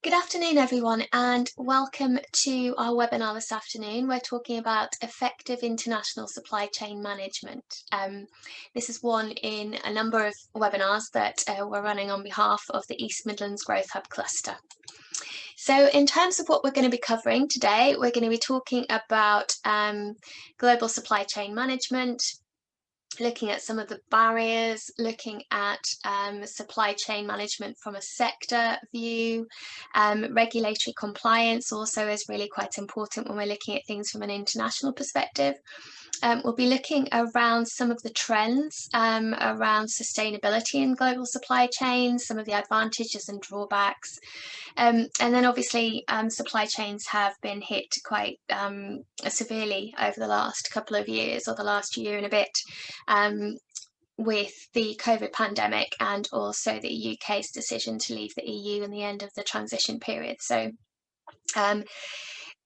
Good afternoon, everyone, and welcome to our webinar this afternoon. We're talking about effective international supply chain management. This is one in a number of webinars that we're running on behalf of the East Midlands Growth Hub Cluster. So in terms of what we're going to be covering today, we're going to be talking about global supply chain management, looking at some of the barriers, looking at supply chain management from a sector view. Regulatory compliance also is really quite important when we're looking at things from an international perspective. We'll be looking around some of the trends around sustainability in global supply chains, some of the advantages and drawbacks. And then obviously supply chains have been hit quite severely over the last couple of years, or the last year and a bit, with the COVID pandemic and also the UK's decision to leave the EU and the end of the transition period. So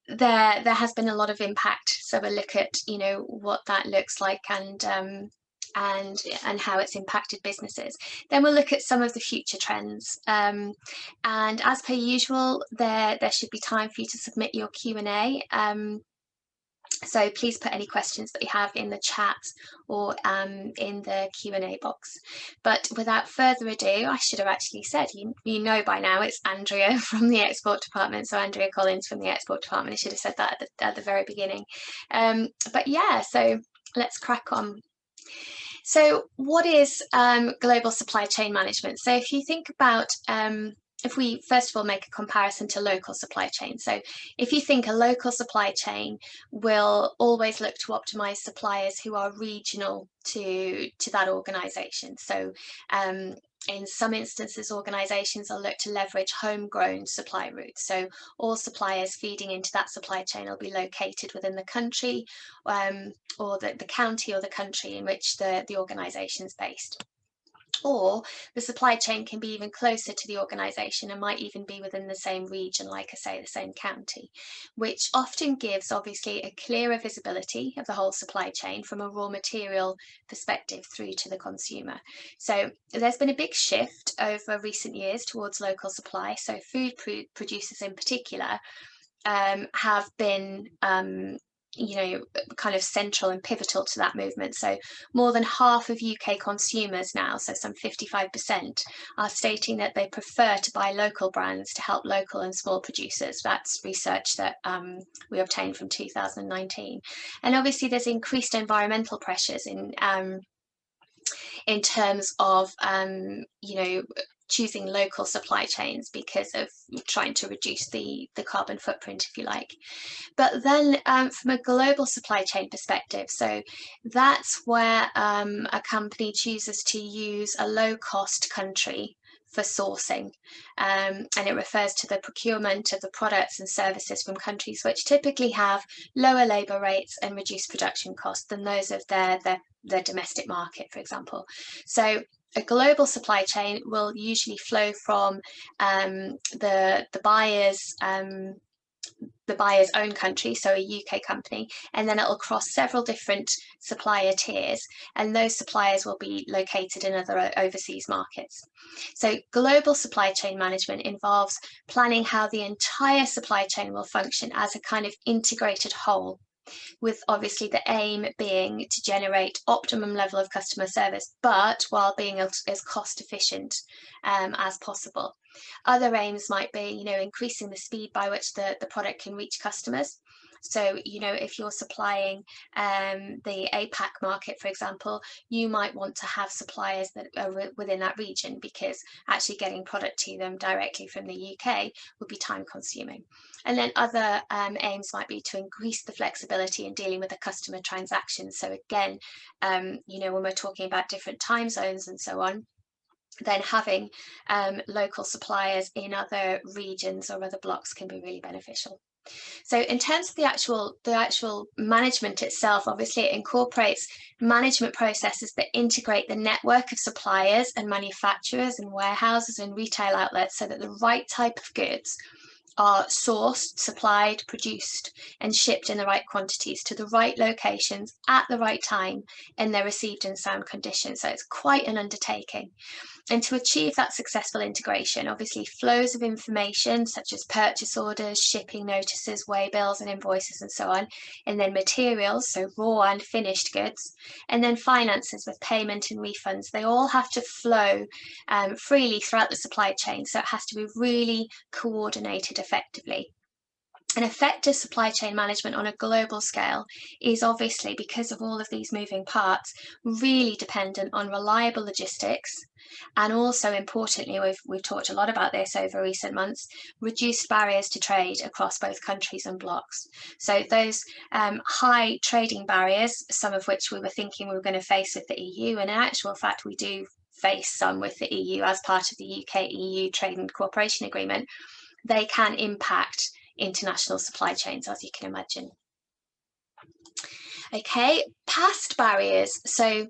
there has been a lot of impact. So we'll look at what that looks like and how it's impacted businesses. Then we'll look at some of the future trends. And as per usual, there should be time for you to submit your Q&A. So please put any questions that you have in the chat or in the Q&A box. But without further ado, I should have actually said, you know by now, it's Andrea from the Export Department. So Andrea Collins from the Export Department. I should have said that at the very beginning. But yeah, so let's crack on. So what is global supply chain management? So if you think about if we first of all make a comparison to local supply chain. So if you think a local supply chain will always look to optimize suppliers who are regional to that organization. So in some instances, organizations will look to leverage homegrown supply routes. So all suppliers feeding into that supply chain will be located within the country or the county or the country in which the organization is based. Or the supply chain can be even closer to the organisation and might even be within the same region, like I say, the same county, which often gives obviously a clearer visibility of the whole supply chain from a raw material perspective through to the consumer. So there's been a big shift over recent years towards local supply. So food producers in particular have been kind of central and pivotal to that movement. So more than half of UK consumers now, so some 55%, are stating that they prefer to buy local brands to help local and small producers. That's research that we obtained from 2019. And obviously there's increased environmental pressures in terms of choosing local supply chains because of trying to reduce the carbon footprint, if you like. But then from a global supply chain perspective, so that's where a company chooses to use a low-cost country for sourcing, and it refers to the procurement of the products and services from countries which typically have lower labour rates and reduced production costs than those of their domestic market, for example. So a global supply chain will usually flow from the buyer's own country, so a UK company, and then it'll cross several different supplier tiers, and those suppliers will be located in other overseas markets. So global supply chain management involves planning how the entire supply chain will function as a kind of integrated whole, with obviously the aim being to generate optimum level of customer service, but while being as cost efficient as possible. Other aims might be, increasing the speed by which the product can reach customers. So, if you're supplying the APAC market, for example, you might want to have suppliers that are within that region, because actually getting product to them directly from the UK would be time consuming. And then other aims might be to increase the flexibility in dealing with the customer transactions. So again, when we're talking about different time zones and so on, then having local suppliers in other regions or other blocks can be really beneficial. So in terms of the actual management itself, obviously it incorporates management processes that integrate the network of suppliers and manufacturers and warehouses and retail outlets so that the right type of goods are sourced, supplied, produced, and shipped in the right quantities to the right locations at the right time, and they're received in sound condition. So it's quite an undertaking. And to achieve that successful integration, obviously flows of information such as purchase orders, shipping notices, way bills and invoices and so on, and then materials, so raw and finished goods, and then finances with payment and refunds, they all have to flow freely throughout the supply chain. So it has to be really coordinated effectively. And effective supply chain management on a global scale is obviously, because of all of these moving parts, really dependent on reliable logistics. And also importantly, we've talked a lot about this over recent months, reduced barriers to trade across both countries and blocks. So those high trading barriers, some of which we were thinking we were going to face with the EU, and in actual fact we do face some with the EU as part of the UK-EU Trade and Cooperation Agreement, they can impact international supply chains, as you can imagine. Okay, past barriers. So,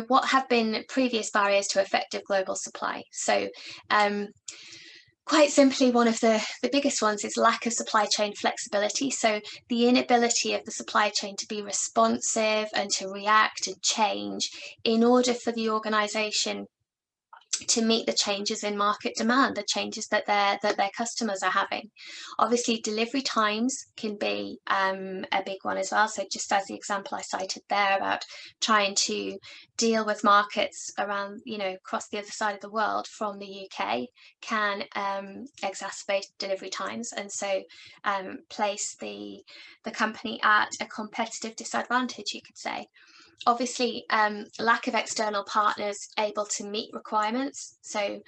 what have been previous barriers to effective global supply? So, quite simply, one of the biggest ones is lack of supply chain flexibility. So the inability of the supply chain to be responsive and to react and change in order for the organization to meet the changes in market demand, the changes that their customers are having. Obviously, delivery times can be a big one as well. So just as the example I cited there about trying to deal with markets around, across the other side of the world from the UK can exacerbate delivery times, and so place the company at a competitive disadvantage, you could say. Obviously, lack of external partners able to meet requirements. So,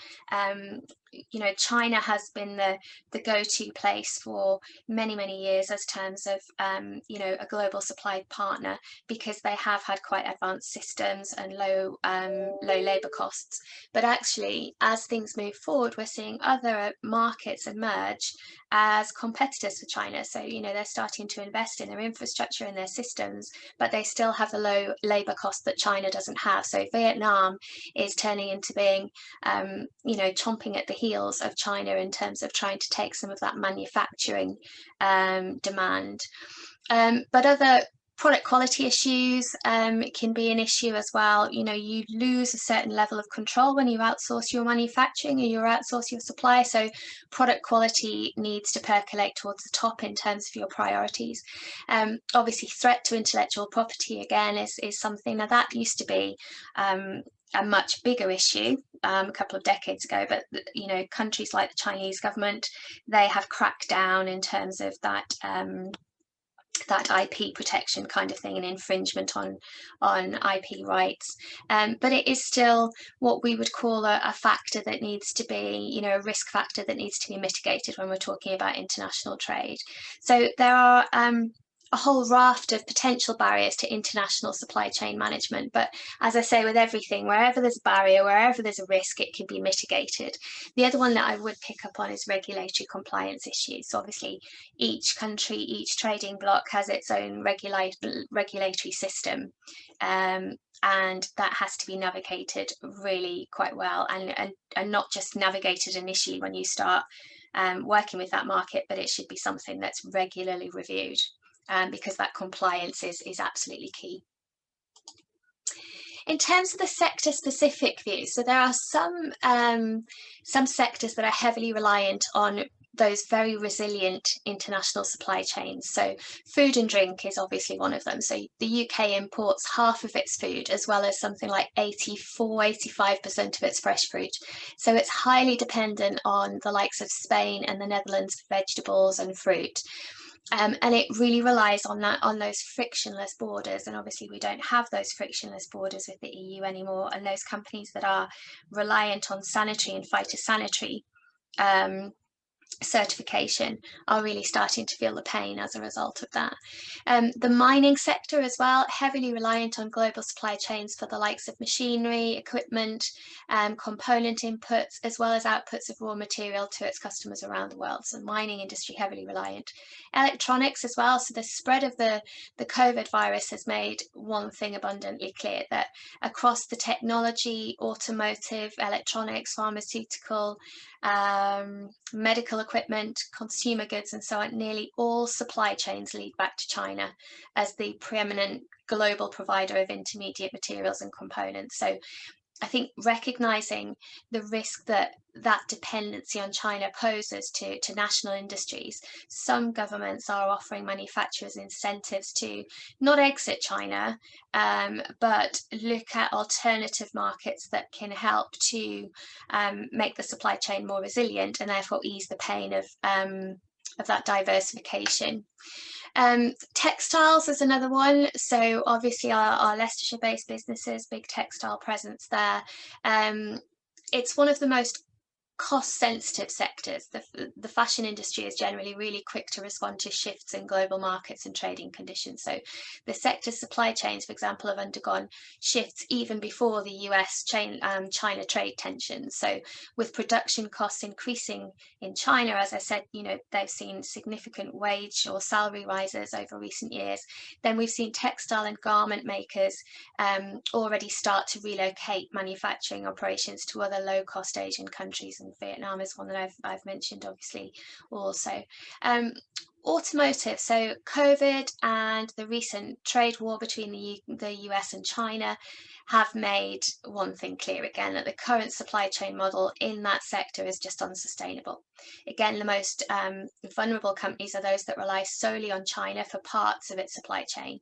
China has been the go-to place for many, many years as terms of, a global supply partner, because they have had quite advanced systems and low labour costs. But actually, as things move forward, we're seeing other markets emerge as competitors for China. So, they're starting to invest in their infrastructure and their systems, but they still have the low labour cost that China doesn't have. So Vietnam is turning into being, chomping at the heels of China in terms of trying to take some of that manufacturing demand. But other product quality issues can be an issue as well. You lose a certain level of control when you outsource your manufacturing or you outsource your supply. So product quality needs to percolate towards the top in terms of your priorities. Obviously, threat to intellectual property, again, is something that used to be a much bigger issue a couple of decades ago, but countries like the Chinese government, they have cracked down in terms of that IP protection kind of thing and infringement on IP rights. But it is still what we would call a factor that needs to be, a risk factor that needs to be mitigated when we're talking about international trade. So there are a whole raft of potential barriers to international supply chain management. But as I say, with everything, wherever there's a barrier, wherever there's a risk, it can be mitigated. The other one that I would pick up on is regulatory compliance issues. So obviously, each country, each trading bloc has its own regulatory system. And that has to be navigated really quite well, and not just navigated initially when you start working with that market, but it should be something that's regularly reviewed. Because that compliance is absolutely key. In terms of the sector-specific view, so there are some sectors that are heavily reliant on those very resilient international supply chains. So food and drink is obviously one of them. So the UK imports half of its food, as well as something like 85% of its fresh fruit. So it's highly dependent on the likes of Spain and the Netherlands for vegetables and fruit. And it really relies on those frictionless borders, and obviously we don't have those frictionless borders with the EU anymore. And those companies that are reliant on sanitary and phytosanitary certification are really starting to feel the pain as a result of that. The mining sector as well, heavily reliant on global supply chains for the likes of machinery, equipment, component inputs, as well as outputs of raw material to its customers around the world. So mining industry heavily reliant. Electronics as well. So the spread of the COVID virus has made one thing abundantly clear, that across the technology, automotive, electronics, pharmaceutical, medical equipment, consumer goods and so on, nearly all supply chains lead back to China as the preeminent global provider of intermediate materials and components. So I think recognizing the risk that that dependency on China poses to national industries, some governments are offering manufacturers incentives to not exit China, but look at alternative markets that can help to make the supply chain more resilient and therefore ease the pain of that diversification. Textiles is another one. So obviously our Leicestershire-based businesses, big textile presence there. It's one of the most cost-sensitive sectors. The fashion industry is generally really quick to respond to shifts in global markets and trading conditions. So the sector's supply chains, for example, have undergone shifts even before the US-China trade tensions. So with production costs increasing in China, as I said, they've seen significant wage or salary rises over recent years. Then we've seen textile and garment makers already start to relocate manufacturing operations to other low-cost Asian countries, and Vietnam is one that I've mentioned obviously also. Automotive, so COVID and the recent trade war between the US and China have made one thing clear again, that the current supply chain model in that sector is just unsustainable. Again, the most vulnerable companies are those that rely solely on China for parts of its supply chain.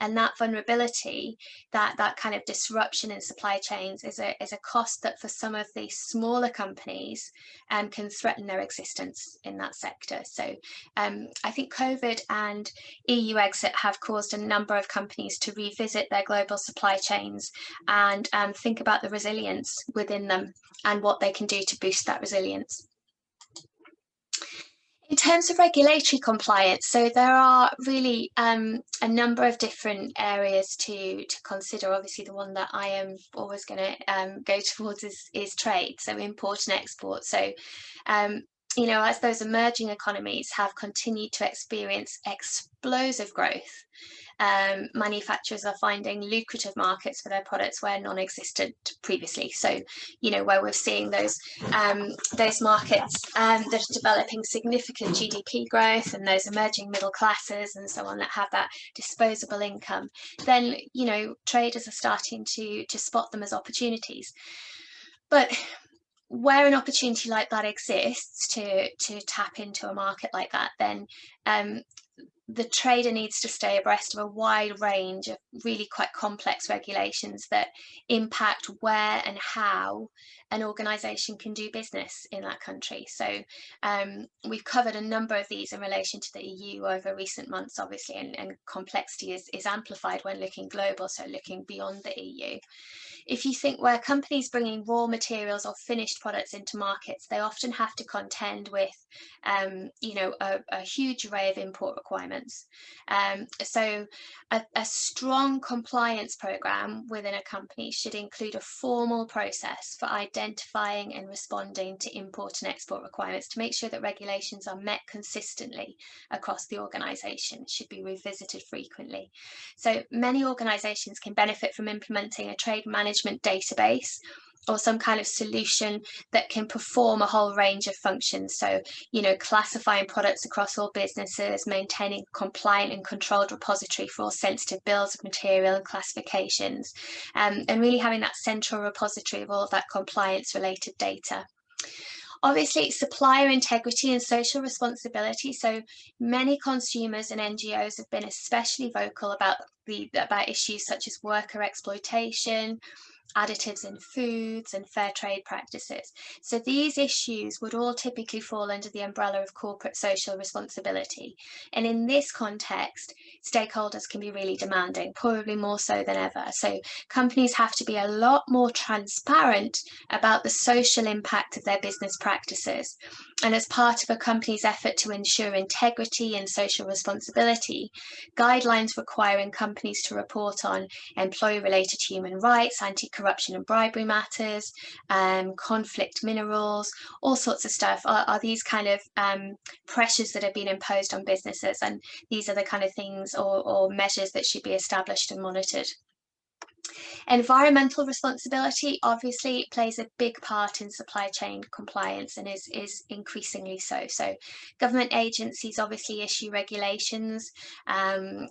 And that vulnerability, that kind of disruption in supply chains is a cost that for some of the smaller companies can threaten their existence in that sector. So I think COVID and EU exit have caused a number of companies to revisit their global supply chains and think about the resilience within them and what they can do to boost that resilience. In terms of regulatory compliance, so there are really a number of different areas to consider. Obviously, the one that I am always going to go towards is trade, so import and export. So as those emerging economies have continued to experience explosive growth, manufacturers are finding lucrative markets for their products where non-existent previously. So, where we're seeing those markets that are developing significant GDP growth and those emerging middle classes and so on that have that disposable income, then, traders are starting to spot them as opportunities. But where an opportunity like that exists to tap into a market like that, then the trader needs to stay abreast of a wide range of really quite complex regulations that impact where and how an organisation can do business in that country. So we've covered a number of these in relation to the EU over recent months, obviously, and complexity is amplified when looking global, so looking beyond the EU. If you think where companies bringing raw materials or finished products into markets, they often have to contend with, a huge array of import requirements. So a strong compliance program within a company should include a formal process for identifying and responding to import and export requirements to make sure that regulations are met consistently across the organisation. It should be revisited frequently. So many organisations can benefit from implementing a trade management database or some kind of solution that can perform a whole range of functions. So, classifying products across all businesses, maintaining a compliant and controlled repository for all sensitive bills of material and classifications, and really having that central repository of all of that compliance related data. Obviously, supplier integrity and social responsibility. So many consumers and NGOs have been especially vocal about issues such as worker exploitation, additives in foods, and fair trade practices. So these issues would all typically fall under the umbrella of corporate social responsibility. And in this context, stakeholders can be really demanding, probably more so than ever. So companies have to be a lot more transparent about the social impact of their business practices. And as part of a company's effort to ensure integrity and social responsibility, guidelines requiring companies to report on employee-related human rights, anti-corruption and bribery matters, conflict minerals, all sorts of stuff are these kind of pressures that have been imposed on businesses, and these are the kind of things or measures that should be established and monitored. Environmental responsibility obviously plays a big part in supply chain compliance and is increasingly so. So government agencies obviously issue regulations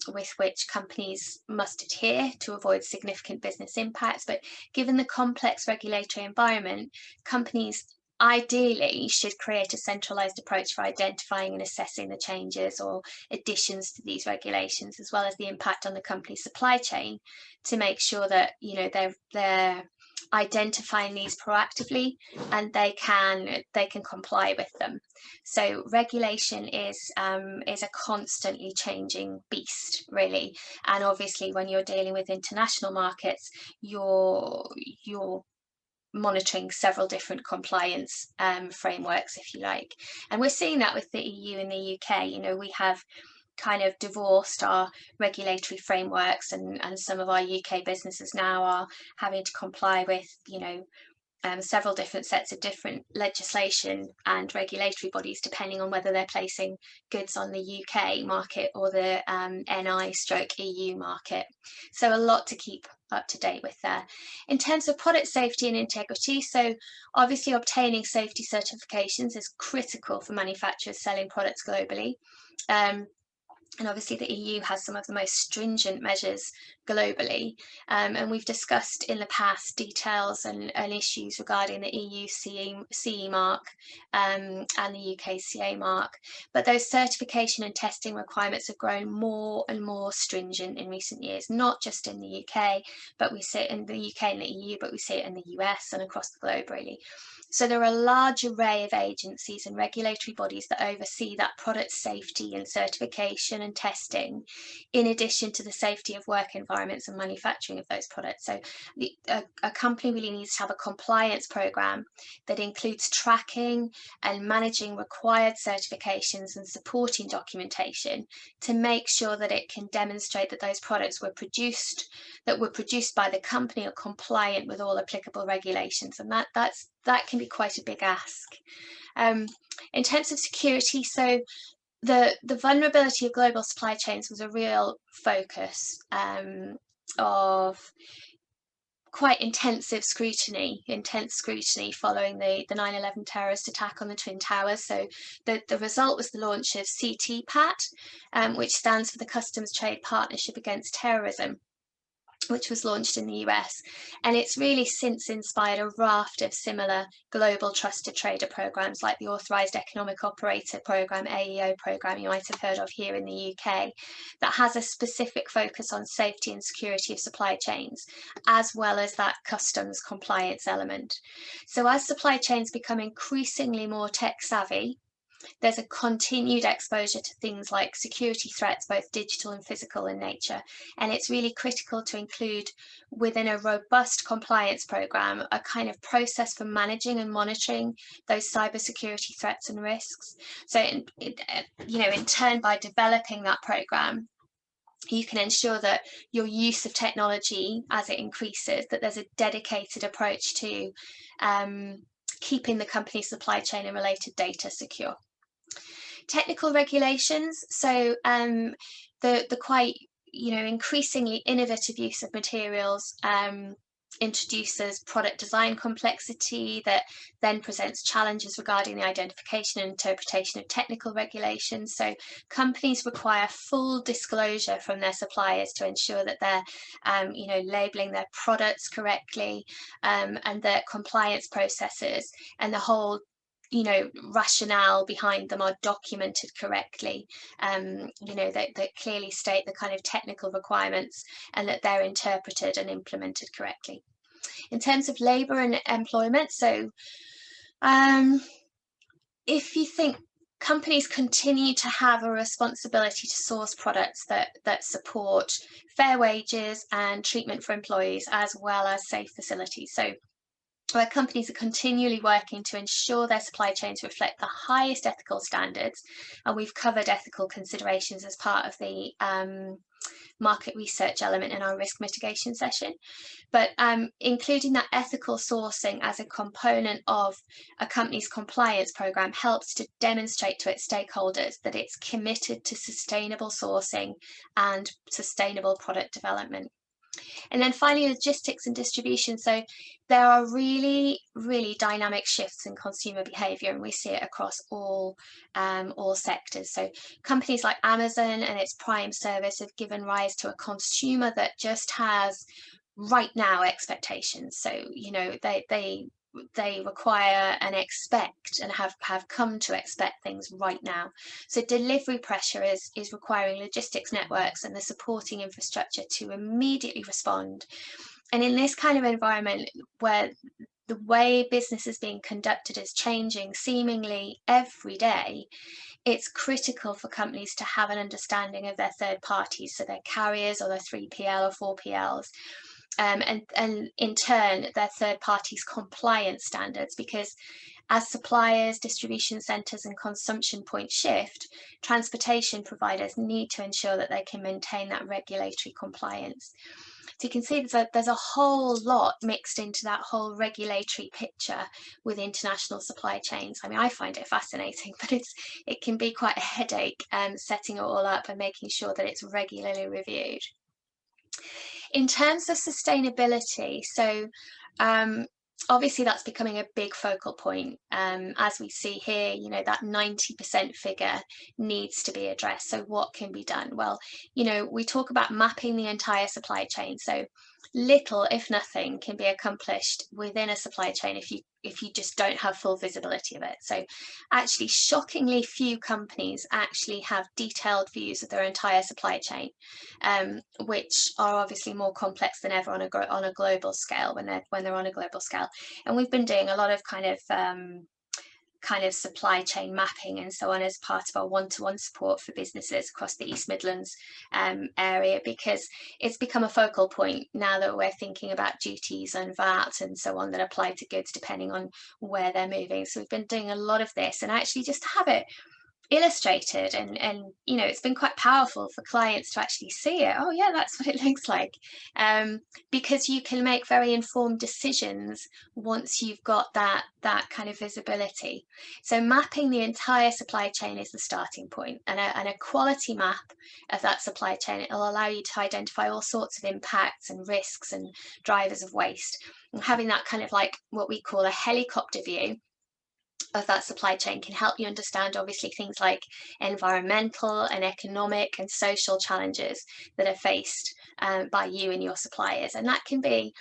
with which companies must adhere to avoid significant business impacts. But given the complex regulatory environment, companies ideally should create a centralized approach for identifying and assessing the changes or additions to these regulations, as well as the impact on the company's supply chain, to make sure that they're identifying these proactively and they can comply with them. So regulation is a constantly changing beast, really, and obviously when you're dealing with international markets, you're monitoring several different compliance frameworks, if you like. And we're seeing that with the EU and the UK. We have kind of divorced our regulatory frameworks, and some of our UK businesses now are having to comply with, several different sets of different legislation and regulatory bodies, depending on whether they're placing goods on the UK market or the NI/EU market. So a lot to keep up to date with there. In terms of product safety and integrity, so obviously obtaining safety certifications is critical for manufacturers selling products globally. And obviously the EU has some of the most stringent measures globally. And we've discussed in the past details and issues regarding the EU CE mark and the UK CA mark. But those certification and testing requirements have grown more and more stringent in recent years, not just in the UK, but we see it in the UK and the EU, but we see it in the US and across the globe, really. So there are a large array of agencies and regulatory bodies that oversee that product safety and certification and testing, in addition to the safety of work environments and manufacturing of those products. So a company really needs to have a compliance program that includes tracking and managing required certifications and supporting documentation to make sure that it can demonstrate that those products were produced by the company are compliant with all applicable regulations. And that can be quite a big ask. In terms of security, so the vulnerability of global supply chains was a real focus of quite intense scrutiny following the 9/11 terrorist attack on the Twin Towers. So the result was the launch of CTPAT, which stands for the Customs Trade Partnership Against Terrorism, which was launched in the US, and it's really since inspired a raft of similar global trusted trader programs like the Authorized Economic Operator program, AEO program, you might have heard of here in the UK, that has a specific focus on safety and security of supply chains, as well as that customs compliance element. So as supply chains become increasingly more tech savvy, there's a continued exposure to things like security threats, both digital and physical in nature. And it's really critical to include within a robust compliance program a kind of process for managing and monitoring those cybersecurity threats and risks. So, in turn, by developing that program, you can ensure that your use of technology as it increases, that there's a dedicated approach to keeping the company's supply chain and related data secure. Technical regulations, so the quite increasingly innovative use of materials introduces product design complexity that then presents challenges regarding the identification and interpretation of technical regulations. So companies require full disclosure from their suppliers to ensure that they're labeling their products correctly, and that compliance processes and the whole rationale behind them are documented correctly, that clearly state the kind of technical requirements and that they're interpreted and implemented correctly. In terms of labour and employment, so if you think companies continue to have a responsibility to source products that support fair wages and treatment for employees, as well as safe facilities. So where companies are continually working to ensure their supply chains reflect the highest ethical standards, and we've covered ethical considerations as part of the market research element in our risk mitigation session, but including that ethical sourcing as a component of a company's compliance program helps to demonstrate to its stakeholders that it's committed to sustainable sourcing and sustainable product development. And then finally, logistics and distribution. So there are really, really dynamic shifts in consumer behavior, and we see it across all sectors. So companies like Amazon and its Prime service have given rise to a consumer that just has right now expectations. So, you know, they require and expect and have come to expect things right now. So delivery pressure is requiring logistics networks and the supporting infrastructure to immediately respond. And in this kind of environment where the way business is being conducted is changing seemingly every day, it's critical for companies to have an understanding of their third parties, so their carriers or their 3PL or 4PLs, and in turn their third parties compliance standards, because as suppliers, distribution centres and consumption points shift, transportation providers need to ensure that they can maintain that regulatory compliance. So you can see there's a whole lot mixed into that whole regulatory picture with international supply chains. I mean, I find it fascinating, but it can be quite a headache setting it all up and making sure that it's regularly reviewed. In terms of sustainability, so obviously that's becoming a big focal point. As we see here, you know, that 90% figure needs to be addressed. So what can be done? Well, you know, we talk about mapping the entire supply chain. So little, if nothing, can be accomplished within a supply chain if you just don't have full visibility of it. So actually, shockingly few companies actually have detailed views of their entire supply chain, which are obviously more complex than ever on a global scale when they're on a global scale. And we've been doing a lot of kind of supply chain mapping and so on as part of our one-to-one support for businesses across the East Midlands area, because it's become a focal point now that we're thinking about duties and VAT and so on that apply to goods depending on where they're moving. So we've been doing a lot of this, and actually just to have it illustrated and you know, it's been quite powerful for clients to actually see it. Oh yeah, that's what it looks like, because you can make very informed decisions once you've got that kind of visibility. So mapping the entire supply chain is the starting point, and a quality map of that supply chain, it'll allow you to identify all sorts of impacts and risks and drivers of waste, and having that kind of like what we call a helicopter view of that supply chain can help you understand obviously things like environmental and economic and social challenges that are faced by you and your suppliers. And that can be,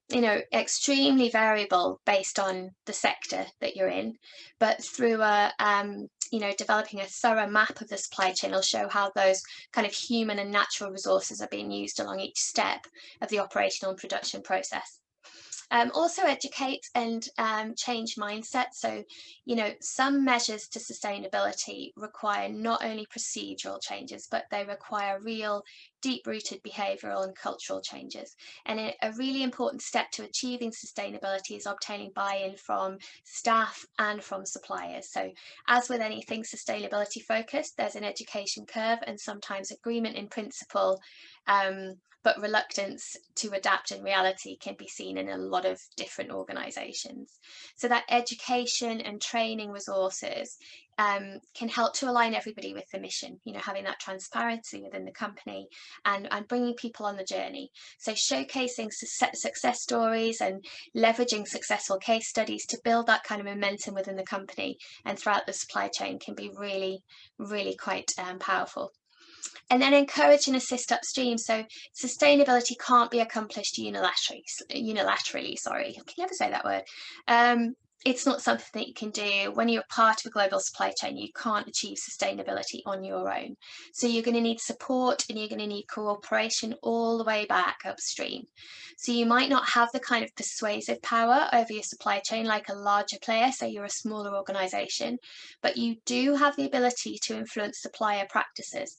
you know, extremely variable based on the sector that you're in, but through you know, developing a thorough map of the supply chain will show how those kind of human and natural resources are being used along each step of the operational and production process. Also educate and change mindset. So, you know, some measures to sustainability require not only procedural changes, but they require real deep-rooted behavioural and cultural changes. And a really important step to achieving sustainability is obtaining buy-in from staff and from suppliers. So as with anything sustainability focused, there's an education curve and sometimes agreement in principle, but reluctance to adapt in reality can be seen in a lot of different organisations. So that education and training resources can help to align everybody with the mission, you know, having that transparency within the company and bringing people on the journey. So showcasing success stories and leveraging successful case studies to build that kind of momentum within the company and throughout the supply chain can be really, really quite powerful. And then encourage and assist upstream. So sustainability can't be accomplished unilaterally, sorry, I can never say that word. It's not something that you can do when you're part of a global supply chain. You can't achieve sustainability on your own. So you're going to need support and you're going to need cooperation all the way back upstream. So you might not have the kind of persuasive power over your supply chain like a larger player, so you're a smaller organisation, but you do have the ability to influence supplier practices.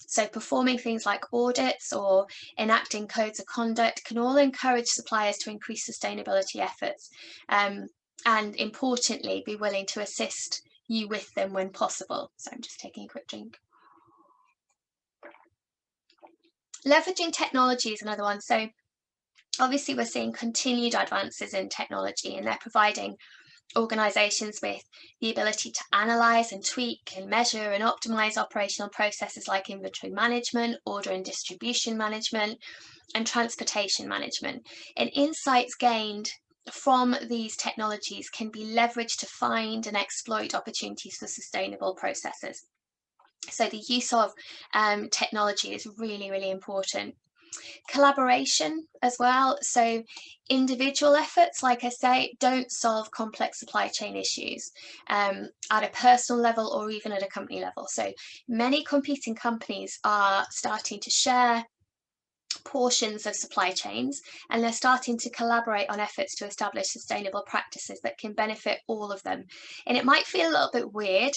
So performing things like audits or enacting codes of conduct can all encourage suppliers to increase sustainability efforts, and importantly, be willing to assist you with them when possible. So I'm just taking a quick drink. Leveraging technology is another one. So obviously we're seeing continued advances in technology, and they're providing organisations with the ability to analyse and tweak and measure and optimise operational processes like inventory management, order and distribution management, and transportation management. And insights gained from these technologies can be leveraged to find and exploit opportunities for sustainable processes. So the use of technology is really, really important. Collaboration as well. So individual efforts, like I say, don't solve complex supply chain issues at a personal level or even at a company level. So many competing companies are starting to share portions of supply chains, and they're starting to collaborate on efforts to establish sustainable practices that can benefit all of them. And it might feel a little bit weird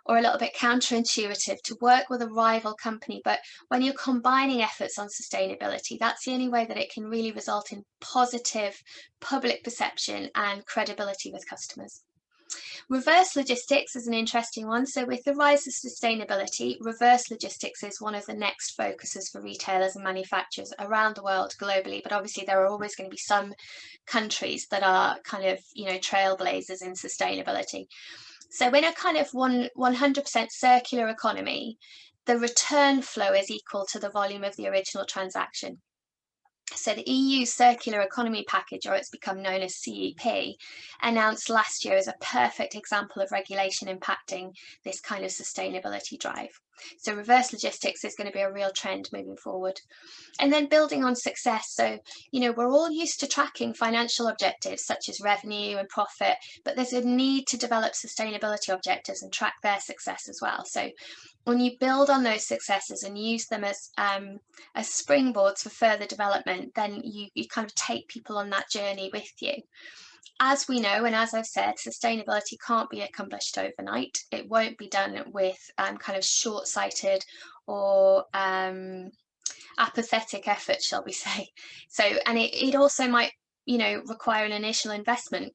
or a little bit counterintuitive to work with a rival company, but when you're combining efforts on sustainability, that's the only way that it can really result in positive public perception and credibility with customers. Reverse logistics is an interesting one. So with the rise of sustainability, reverse logistics is one of the next focuses for retailers and manufacturers around the world globally. But obviously there are always going to be some countries that are kind of, trailblazers in sustainability. So in a kind of 100% circular economy, the return flow is equal to the volume of the original transaction. So the EU Circular Economy Package, or it's become known as CEP, announced last year as a perfect example of regulation impacting this kind of sustainability drive. So reverse logistics is going to be a real trend moving forward. And then building on success. So, we're all used to tracking financial objectives such as revenue and profit, but there's a need to develop sustainability objectives and track their success as well. So when you build on those successes and use them as springboards for further development, then you kind of take people on that journey with you. As we know, and as I've said, sustainability can't be accomplished overnight. It won't be done with kind of short-sighted or apathetic effort, shall we say. So, and it also might, require an initial investment.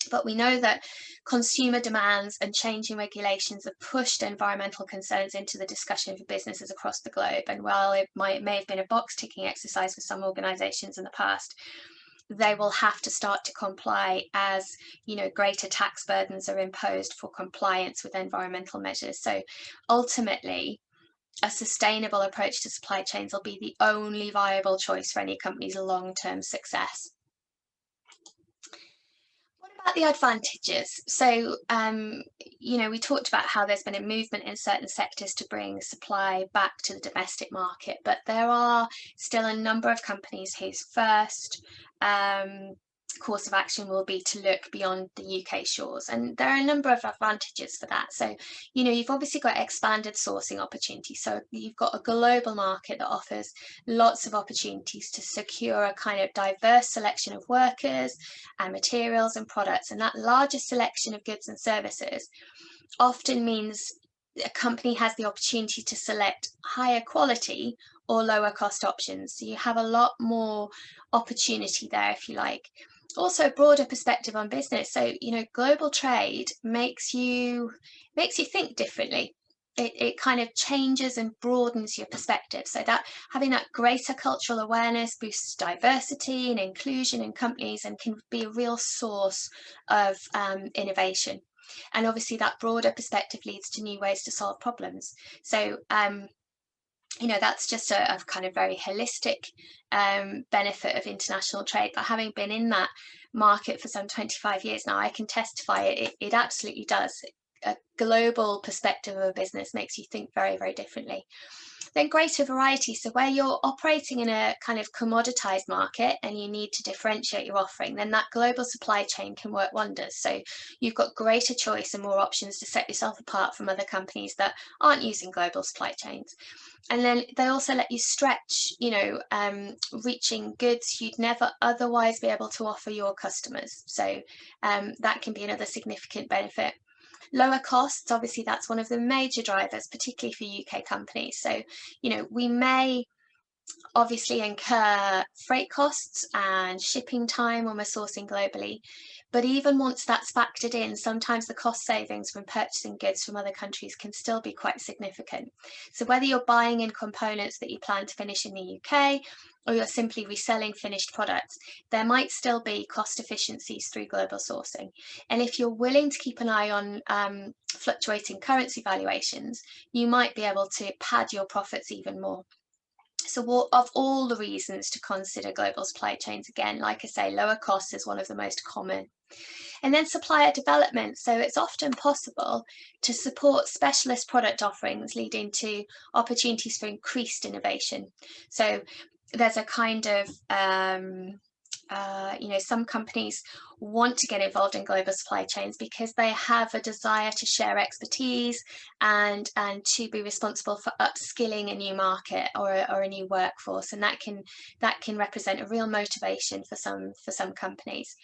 But we know that consumer demands and changing regulations have pushed environmental concerns into the discussion for businesses across the globe. And while it may have been a box ticking exercise for some organisations in the past, they will have to start to comply as greater tax burdens are imposed for compliance with environmental measures. So ultimately, a sustainable approach to supply chains will be the only viable choice for any company's long-term success. What about the advantages? So, we talked about how there's been a movement in certain sectors to bring supply back to the domestic market, but there are still a number of companies whose first course of action will be to look beyond the UK shores. And there are a number of advantages for that. So, you've obviously got expanded sourcing opportunities. So you've got a global market that offers lots of opportunities to secure a kind of diverse selection of workers and materials and products. And that larger selection of goods and services often means a company has the opportunity to select higher quality or lower cost options. So you have a lot more opportunity there, if you like. Also a broader perspective on business. So, global trade makes you think differently. It kind of changes and broadens your perspective. So that having that greater cultural awareness boosts diversity and inclusion in companies and can be a real source of innovation. And obviously that broader perspective leads to new ways to solve problems. So that's just a kind of very holistic benefit of international trade. But having been in that market for some 25 years now, I can testify it absolutely does. A global perspective of a business makes you think very, very differently. Then greater variety. So where you're operating in a kind of commoditized market and you need to differentiate your offering, then that global supply chain can work wonders. So you've got greater choice and more options to set yourself apart from other companies that aren't using global supply chains. And then they also let you stretch, reaching goods you'd never otherwise be able to offer your customers. So that can be another significant benefit. Lower costs, obviously that's one of the major drivers, particularly for UK companies. So, we may obviously incur freight costs and shipping time when we're sourcing globally. But even once that's factored in, sometimes the cost savings from purchasing goods from other countries can still be quite significant. So whether you're buying in components that you plan to finish in the UK, or you're simply reselling finished products, there might still be cost efficiencies through global sourcing. And if you're willing to keep an eye on fluctuating currency valuations, you might be able to pad your profits even more. So of all the reasons to consider global supply chains, again, like I say, lower costs is one of the most common. And then supplier development. So it's often possible to support specialist product offerings, leading to opportunities for increased innovation. So there's a kind of some companies want to get involved in global supply chains because they have a desire to share expertise and to be responsible for upskilling a new market or a new workforce, and that can represent a real motivation for some companies.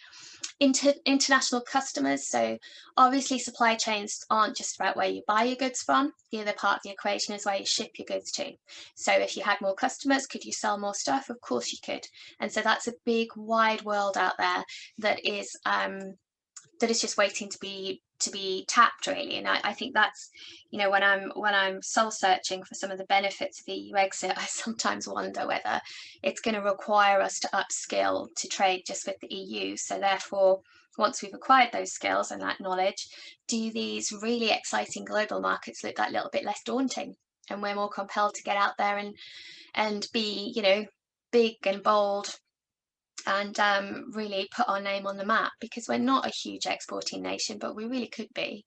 International customers. So obviously supply chains aren't just about where you buy your goods from. The other part of the equation is where you ship your goods to. So if you had more customers, could you sell more stuff? Of course you could. And so that's a big wide world out there that is just waiting to be tapped, really. And I think that's, when I'm soul searching for some of the benefits of EU exit, I sometimes wonder whether it's going to require us to upskill to trade just with the EU. So therefore, once we've acquired those skills and that knowledge, do these really exciting global markets look that little bit less daunting, and we're more compelled to get out there and be, big and bold and really put our name on the map, because we're not a huge exporting nation, but we really could be.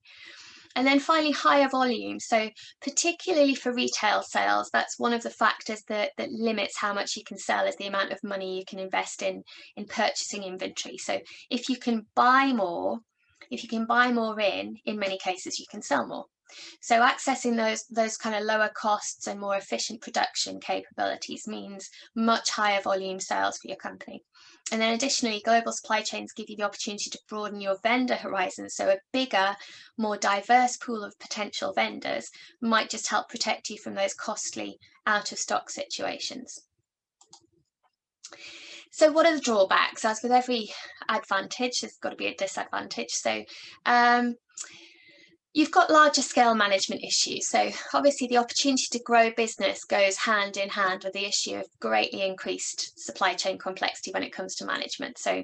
And then finally, higher volume. So particularly for retail sales, that's one of the factors that limits how much you can sell, is the amount of money you can invest in purchasing inventory. So if you can buy more, in many cases you can sell more. So accessing those kind of lower costs and more efficient production capabilities means much higher volume sales for your company. And then additionally, global supply chains give you the opportunity to broaden your vendor horizons. So a bigger, more diverse pool of potential vendors might just help protect you from those costly out of stock situations. So what are the drawbacks? As with every advantage, there's got to be a disadvantage. So you've got larger scale management issues. So obviously the opportunity to grow business goes hand in hand with the issue of greatly increased supply chain complexity when it comes to management. So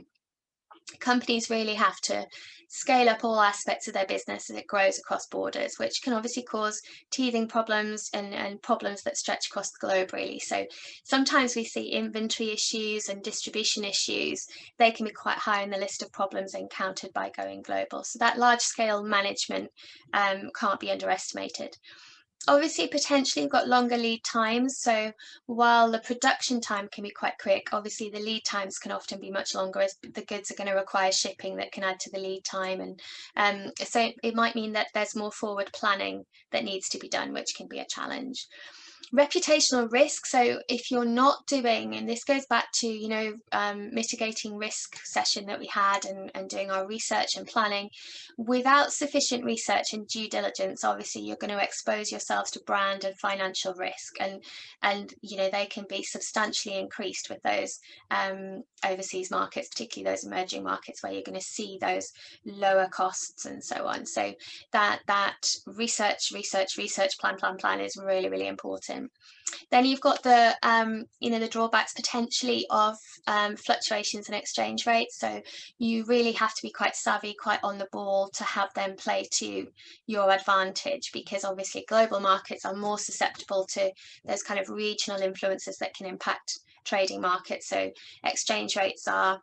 companies really have to scale up all aspects of their business as it grows across borders, which can obviously cause teething problems and problems that stretch across the globe, really. So sometimes we see inventory issues and distribution issues. They can be quite high on the list of problems encountered by going global. So that large scale management can't be underestimated. Obviously, potentially you've got longer lead times. So while the production time can be quite quick, obviously the lead times can often be much longer, as the goods are going to require shipping that can add to the lead time. And so it might mean that there's more forward planning that needs to be done, which can be a challenge. Reputational risk. So if you're not doing, and this goes back to mitigating risk session that we had, and doing our research and planning, without sufficient research and due diligence, obviously you're going to expose yourselves to brand and financial risk, and they can be substantially increased with those overseas markets, particularly those emerging markets where you're going to see those lower costs and so on. So that research plan is really, really important. Then you've got the drawbacks potentially of fluctuations in exchange rates. So you really have to be quite savvy, quite on the ball, to have them play to your advantage, because obviously global markets are more susceptible to those kind of regional influences that can impact trading markets. So exchange rates are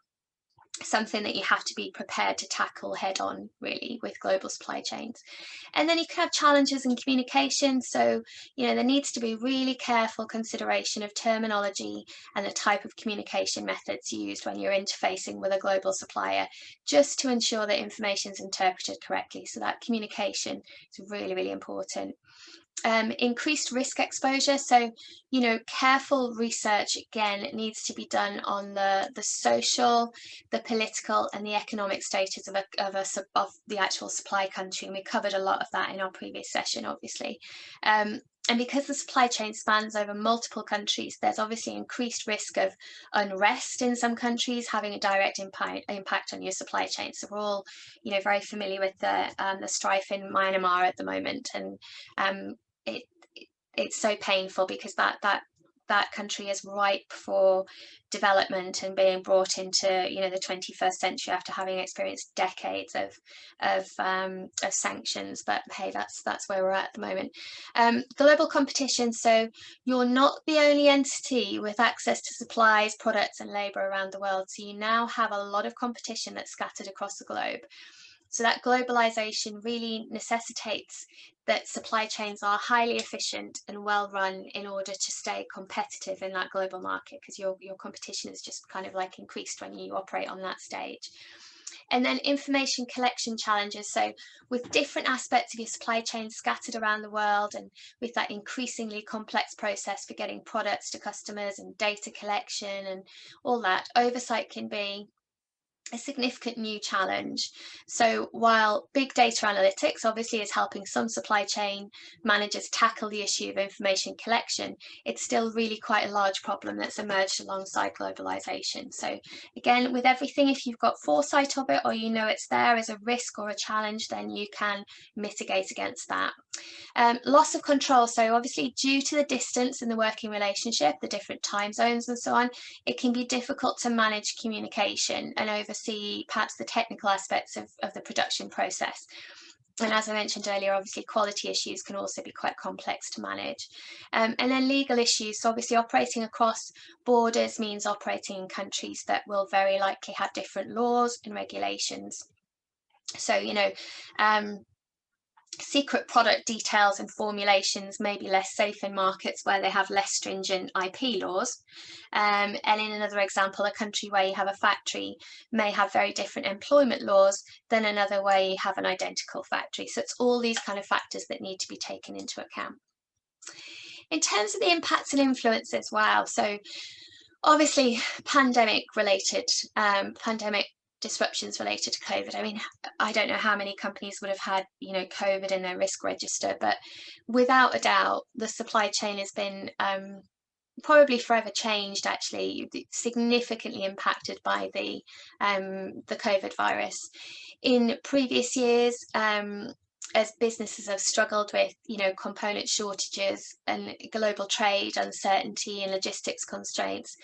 something that you have to be prepared to tackle head on, really, with global supply chains. And then you can have challenges in communication. So there needs to be really careful consideration of terminology and the type of communication methods used when you're interfacing with a global supplier, just to ensure that information is interpreted correctly. So that communication is really, really important. Increased risk exposure. So, careful research, again, needs to be done on the social, the political and the economic status of the actual supply country. And we covered a lot of that in our previous session, obviously. And because the supply chain spans over multiple countries, there's obviously increased risk of unrest in some countries having a direct impact on your supply chain. So we're all, very familiar with the strife in Myanmar at the moment, and um, it it's so painful because that country is ripe for development and being brought into the 21st century after having experienced decades of sanctions. But hey, that's where we're at the moment. Global competition. So you're not the only entity with access to supplies, products, and labour around the world. So you now have a lot of competition that's scattered across the globe. So that globalization really necessitates that supply chains are highly efficient and well run in order to stay competitive in that global market, because your competition is just kind of like increased when you operate on that stage. And then information collection challenges. So with different aspects of your supply chain scattered around the world, and with that increasingly complex process for getting products to customers and data collection and all that, oversight can be a significant new challenge. So while big data analytics obviously is helping some supply chain managers tackle the issue of information collection, it's still really quite a large problem that's emerged alongside globalization. So again, with everything, if you've got foresight of it, or it's there as a risk or a challenge, then you can mitigate against that. Loss of control. So obviously, due to the distance in the working relationship, the different time zones and so on, it can be difficult to manage communication and oversee perhaps the technical aspects of the production process. And as I mentioned earlier, obviously quality issues can also be quite complex to manage. And then legal issues. So obviously operating across borders means operating in countries that will very likely have different laws and regulations. So, secret product details and formulations may be less safe in markets where they have less stringent IP laws. And in another example, a country where you have a factory may have very different employment laws than another where you have an identical factory. So it's all these kind of factors that need to be taken into account. In terms of the impacts and influences, wow. So obviously pandemic disruptions related to COVID. I mean, I don't know how many companies would have had, COVID in their risk register, but without a doubt, the supply chain has been probably forever changed, actually, significantly impacted by the COVID virus. In previous years, as businesses have struggled with, component shortages and global trade uncertainty and logistics constraints,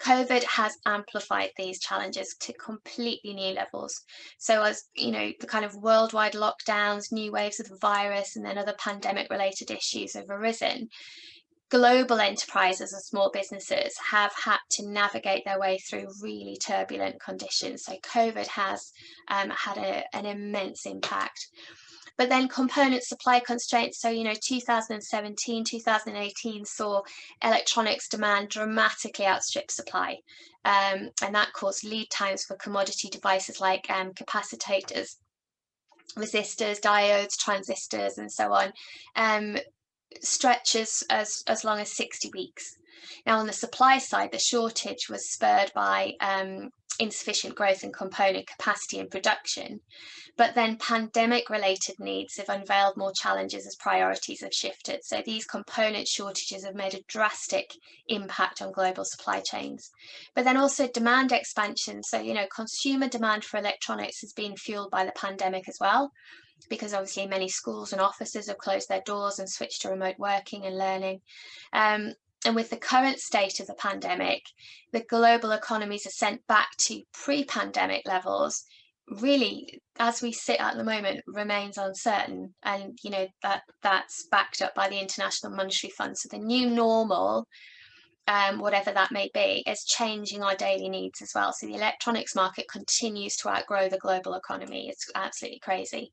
COVID has amplified these challenges to completely new levels. So as, the kind of worldwide lockdowns, new waves of the virus, and then other pandemic related issues have arisen, global enterprises and small businesses have had to navigate their way through really turbulent conditions. So COVID has had an immense impact. But then component supply constraints. So, 2017, 2018 saw electronics demand dramatically outstrip supply. And that caused lead times for commodity devices like capacitors, resistors, diodes, transistors, and so on, stretches as long as 60 weeks. Now, on the supply side, the shortage was spurred by insufficient growth in component capacity and production. But then pandemic-related needs have unveiled more challenges as priorities have shifted. So these component shortages have made a drastic impact on global supply chains. But then also demand expansion. So, consumer demand for electronics has been fueled by the pandemic as well, because obviously many schools and offices have closed their doors and switched to remote working and learning. And with the current state of the pandemic, the global economy's ascent back to pre-pandemic levels really, as we sit at the moment, remains uncertain. And, that's backed up by the International Monetary Fund. So the new normal, whatever that may be, is changing our daily needs as well. So the electronics market continues to outgrow the global economy. It's absolutely crazy.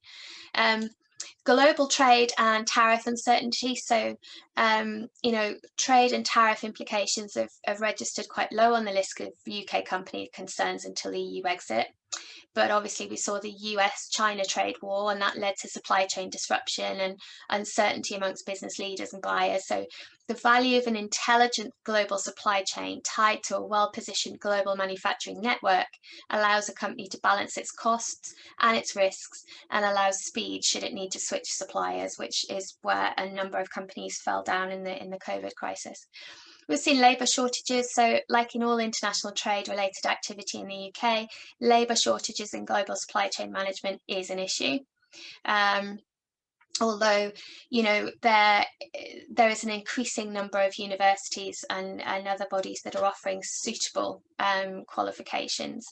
Global trade and tariff uncertainty. So, trade and tariff implications have registered quite low on the list of UK company concerns until EU exit. But obviously we saw the US-China trade war, and that led to supply chain disruption and uncertainty amongst business leaders and buyers. So the value of an intelligent global supply chain tied to a well-positioned global manufacturing network allows a company to balance its costs and its risks, and allows speed should it need to switch suppliers, which is where a number of companies fell down in the COVID crisis. We've seen labour shortages, so like in all international trade related activity in the UK, labour shortages in global supply chain management is an issue. Although, you know, there is an increasing number of universities and other bodies that are offering suitable qualifications.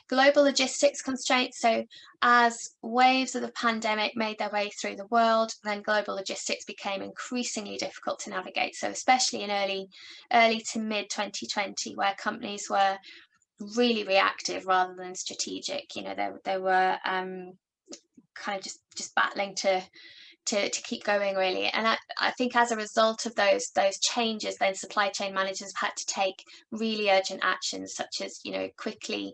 Global logistics constraints. So as waves of the pandemic made their way through the world, then global logistics became increasingly difficult to navigate. So especially in early to mid 2020, where companies were really reactive rather than strategic. You know, they were kind of just battling to keep going, really. And I think as a result of those changes, then supply chain managers have had to take really urgent actions, such as, you know, quickly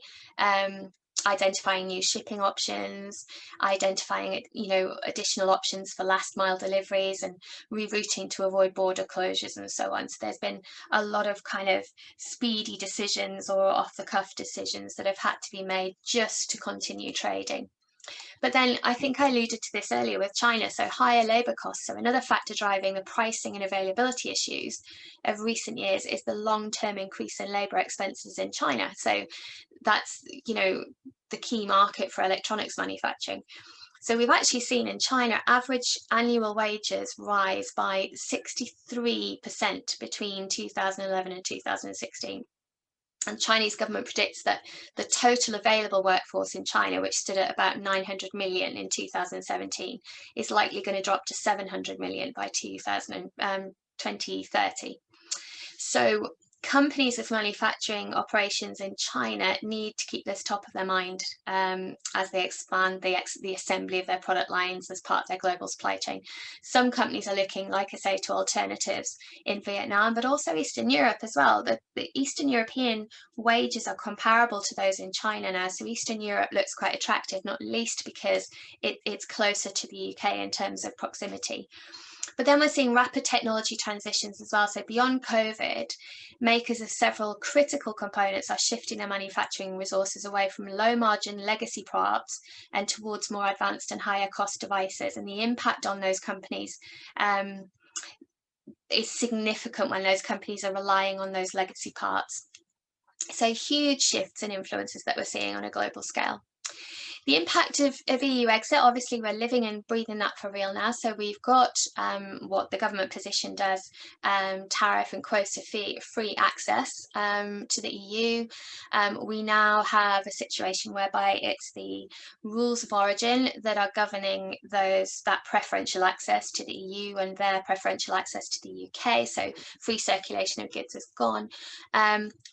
identifying new shipping options, identifying, you know, additional options for last mile deliveries, and rerouting to avoid border closures and so on. So there's been a lot of kind of speedy decisions or off the cuff decisions that have had to be made just to continue trading. But then I think I alluded to this earlier with China, so higher labour costs. So another factor driving the pricing and availability issues of recent years is the long-term increase in labour expenses in China. So that's, you know, the key market for electronics manufacturing. So we've actually seen in China average annual wages rise by 63% between 2011 and 2016. And Chinese government predicts that the total available workforce in China, which stood at about 900 million in 2017, is likely going to drop to 700 million by 2030. So companies with manufacturing operations in China need to keep this top of their mind as they expand the assembly of their product lines as part of their global supply chain. Some companies are looking, like I say, to alternatives in Vietnam, but also Eastern Europe as well. The Eastern European wages are comparable to those in China now, so Eastern Europe looks quite attractive, not least because it's closer to the UK in terms of proximity. But then we're seeing rapid technology transitions as well. So beyond COVID, makers of several critical components are shifting their manufacturing resources away from low margin legacy products and towards more advanced and higher cost devices. And the impact on those companies is significant when those companies are relying on those legacy parts. So huge shifts and influences that we're seeing on a global scale. The impact of EU exit, obviously we're living and breathing that for real now. So we've got what the government positioned as tariff and quota-free access to the EU. We now have a situation whereby it's the rules of origin that are governing that preferential access to the EU and their preferential access to the UK. So free circulation of goods is gone.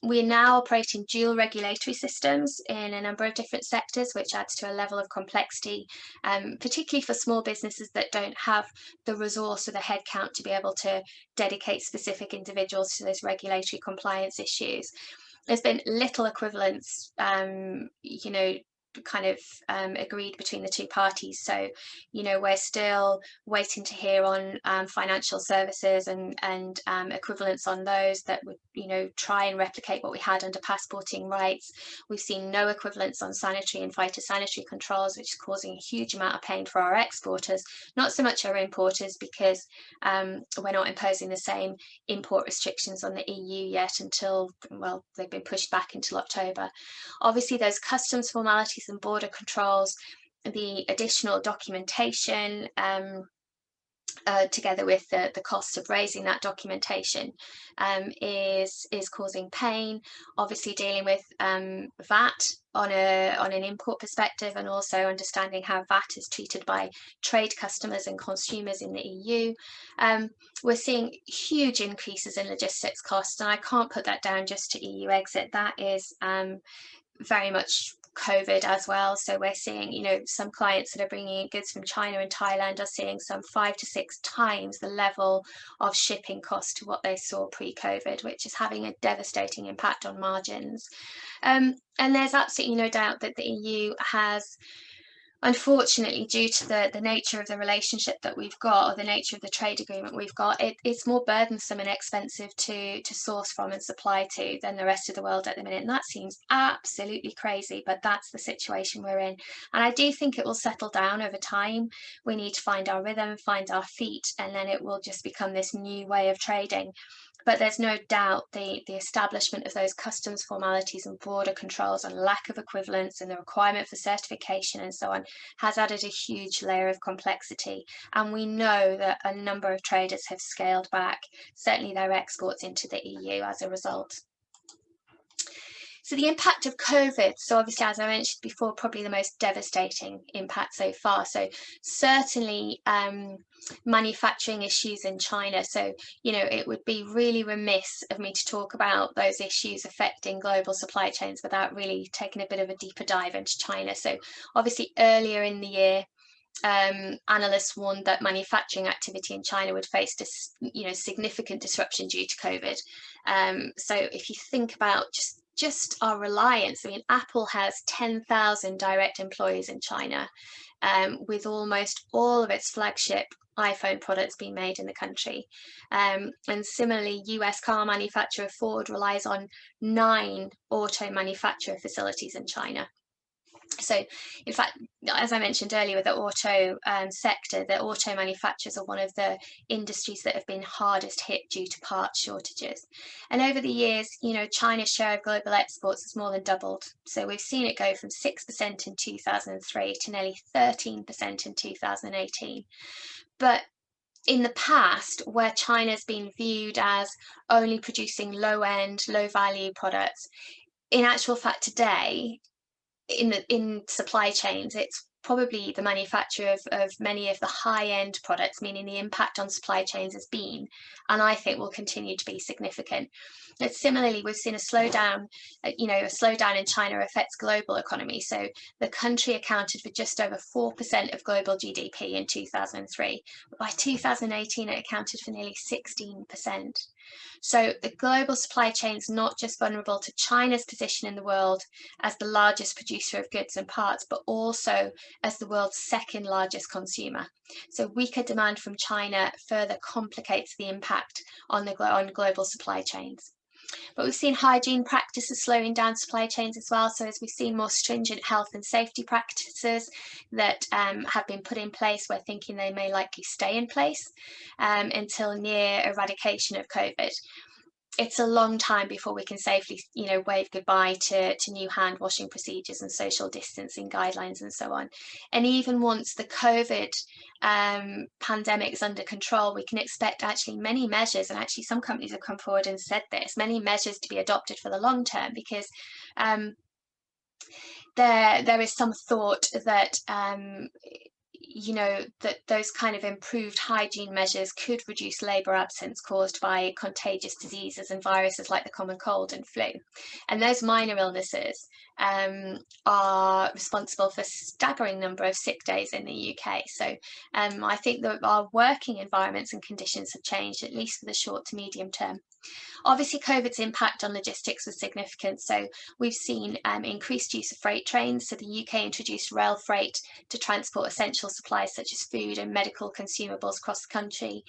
We're now operating dual regulatory systems in a number of different sectors, which adds to a level of complexity, particularly for small businesses that don't have the resource or the headcount to be able to dedicate specific individuals to those regulatory compliance issues. There's been little equivalence, you know, kind of agreed between the two parties. So, you know, we're still waiting to hear on financial services and equivalents on those that would, you know, try and replicate what we had under passporting rights. We've seen no equivalents on sanitary and phytosanitary controls, which is causing a huge amount of pain for our exporters, not so much our importers, because we're not imposing the same import restrictions on the EU yet until, well, they've been pushed back until October. Obviously, those customs formalities and border controls, the additional documentation, together with the cost of raising that documentation, is causing pain. Obviously, dealing with VAT on an import perspective, and also understanding how VAT is treated by trade customers and consumers in the EU. We're seeing huge increases in logistics costs, and I can't put that down just to EU exit. That is very much COVID as well. So we're seeing, you know, some clients that are bringing in goods from China and Thailand are seeing some 5 to 6 times the level of shipping cost to what they saw pre-COVID, which is having a devastating impact on margins. And there's absolutely no doubt that the EU has, unfortunately, due to the nature of the relationship that we've got, or the nature of the trade agreement we've got, it's more burdensome and expensive to source from and supply to than the rest of the world at the minute. And that seems absolutely crazy, but that's the situation we're in. And I do think it will settle down over time. We need to find our rhythm, find our feet, and then it will just become this new way of trading. But there's no doubt the establishment of those customs formalities and border controls and lack of equivalence and the requirement for certification and so on has added a huge layer of complexity. And we know that a number of traders have scaled back, certainly their exports into the EU as a result. So the impact of COVID, so obviously, as I mentioned before, probably the most devastating impact so far. So certainly manufacturing issues in China. So, you know, it would be really remiss of me to talk about those issues affecting global supply chains without really taking a bit of a deeper dive into China. So obviously earlier in the year, analysts warned that manufacturing activity in China would face significant disruption due to COVID. So if you think about just our reliance, I mean, Apple has 10,000 direct employees in China, with almost all of its flagship iPhone products being made in the country. And similarly, US car manufacturer Ford relies on 9 auto manufacturer facilities in China. So, in fact, as I mentioned earlier, with the auto sector, the auto manufacturers are one of the industries that have been hardest hit due to part shortages. And over the years, you know, China's share of global exports has more than doubled. So we've seen it go from 6% in 2003 to nearly 13% in 2018. But in the past, where China's been viewed as only producing low-end, low-value products, in actual fact today, in supply chains, it's probably the manufacture of many of the high-end products, meaning the impact on supply chains has been, and I think will continue to be, significant. But similarly, we've seen a slowdown in China affects global economy. So the country accounted for just over 4% of global GDP in 2003. But by 2018, it accounted for nearly 16%. So the global supply chain is not just vulnerable to China's position in the world as the largest producer of goods and parts, but also as the world's second largest consumer. So weaker demand from China further complicates the impact on global supply chains. But we've seen hygiene practices slowing down supply chains as well. So as we've seen more stringent health and safety practices that have been put in place, we're thinking they may likely stay in place until near eradication of COVID. It's a long time before we can safely, wave goodbye to new hand washing procedures and social distancing guidelines and so on. And even once the COVID pandemic is under control, we can expect actually many measures, and actually some companies have come forward and said this, many measures to be adopted for the long term, because there is some thought that that those kind of improved hygiene measures could reduce labour absence caused by contagious diseases and viruses like the common cold and flu. And those minor illnesses are responsible for a staggering number of sick days in the UK. So I think that our working environments and conditions have changed, at least for the short to medium term. Obviously, COVID's impact on logistics was significant. So we've seen increased use of freight trains. So the UK introduced rail freight to transport essential supplies such as food and medical consumables across the country.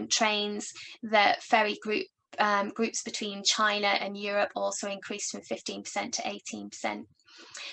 Trains that ferry groups between China and Europe also increased from 15% to 18%.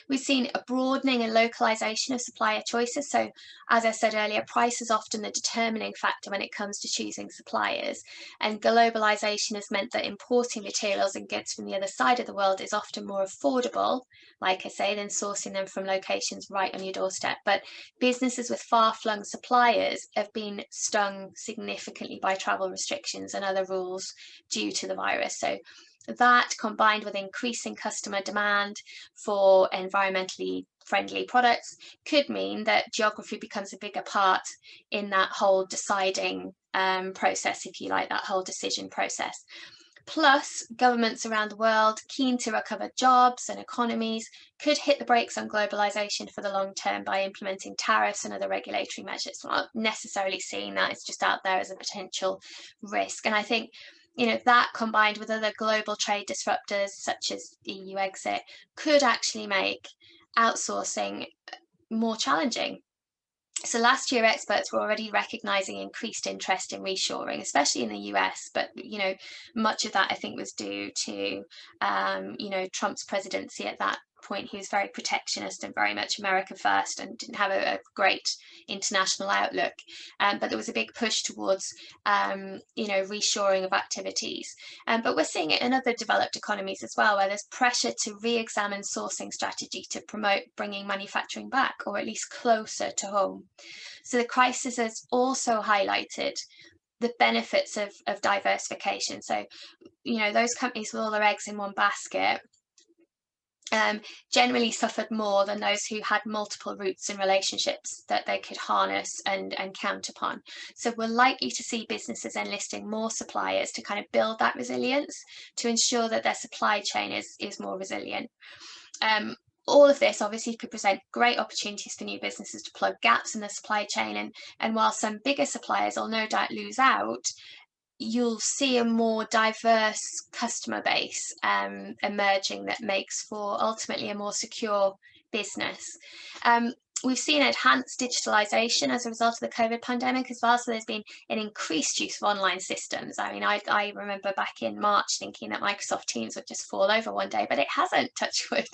We've seen a broadening and localization of supplier choices. So as I said earlier, price is often the determining factor when it comes to choosing suppliers. And globalization has meant that importing materials and goods from the other side of the world is often more affordable, like I say, than sourcing them from locations right on your doorstep. But businesses with far-flung suppliers have been stung significantly by travel restrictions and other rules due to the virus. So that, combined with increasing customer demand for environmentally friendly products, could mean that geography becomes a bigger part in that whole deciding process, if you like, that whole decision process. Plus, governments around the world keen to recover jobs and economies could hit the brakes on globalization for the long term by implementing tariffs and other regulatory measures. We're not necessarily seeing that, it's just out there as a potential risk. And I think that combined with other global trade disruptors such as EU exit could actually make outsourcing more challenging. So last year, experts were already recognizing increased interest in reshoring, especially in the US. But much of that I think was due to Trump's presidency at that point. He was very protectionist and very much America first, and didn't have a great international outlook. But there was a big push towards reshoring of activities. But we're seeing it in other developed economies as well, where there's pressure to re-examine sourcing strategy to promote bringing manufacturing back, or at least closer to home. So the crisis has also highlighted the benefits of diversification. So, those companies with all their eggs in one basket generally suffered more than those who had multiple routes and relationships that they could harness and count upon. So we're likely to see businesses enlisting more suppliers to kind of build that resilience, to ensure that their supply chain is more resilient. All of this obviously could present great opportunities for new businesses to plug gaps in the supply chain. And while some bigger suppliers will no doubt lose out, you'll see a more diverse customer base emerging that makes for ultimately a more secure business. We've seen enhanced digitalization as a result of the COVID pandemic as well. So there's been an increased use of online systems. I mean, I remember back in March thinking that Microsoft Teams would just fall over one day, but it hasn't, touch wood.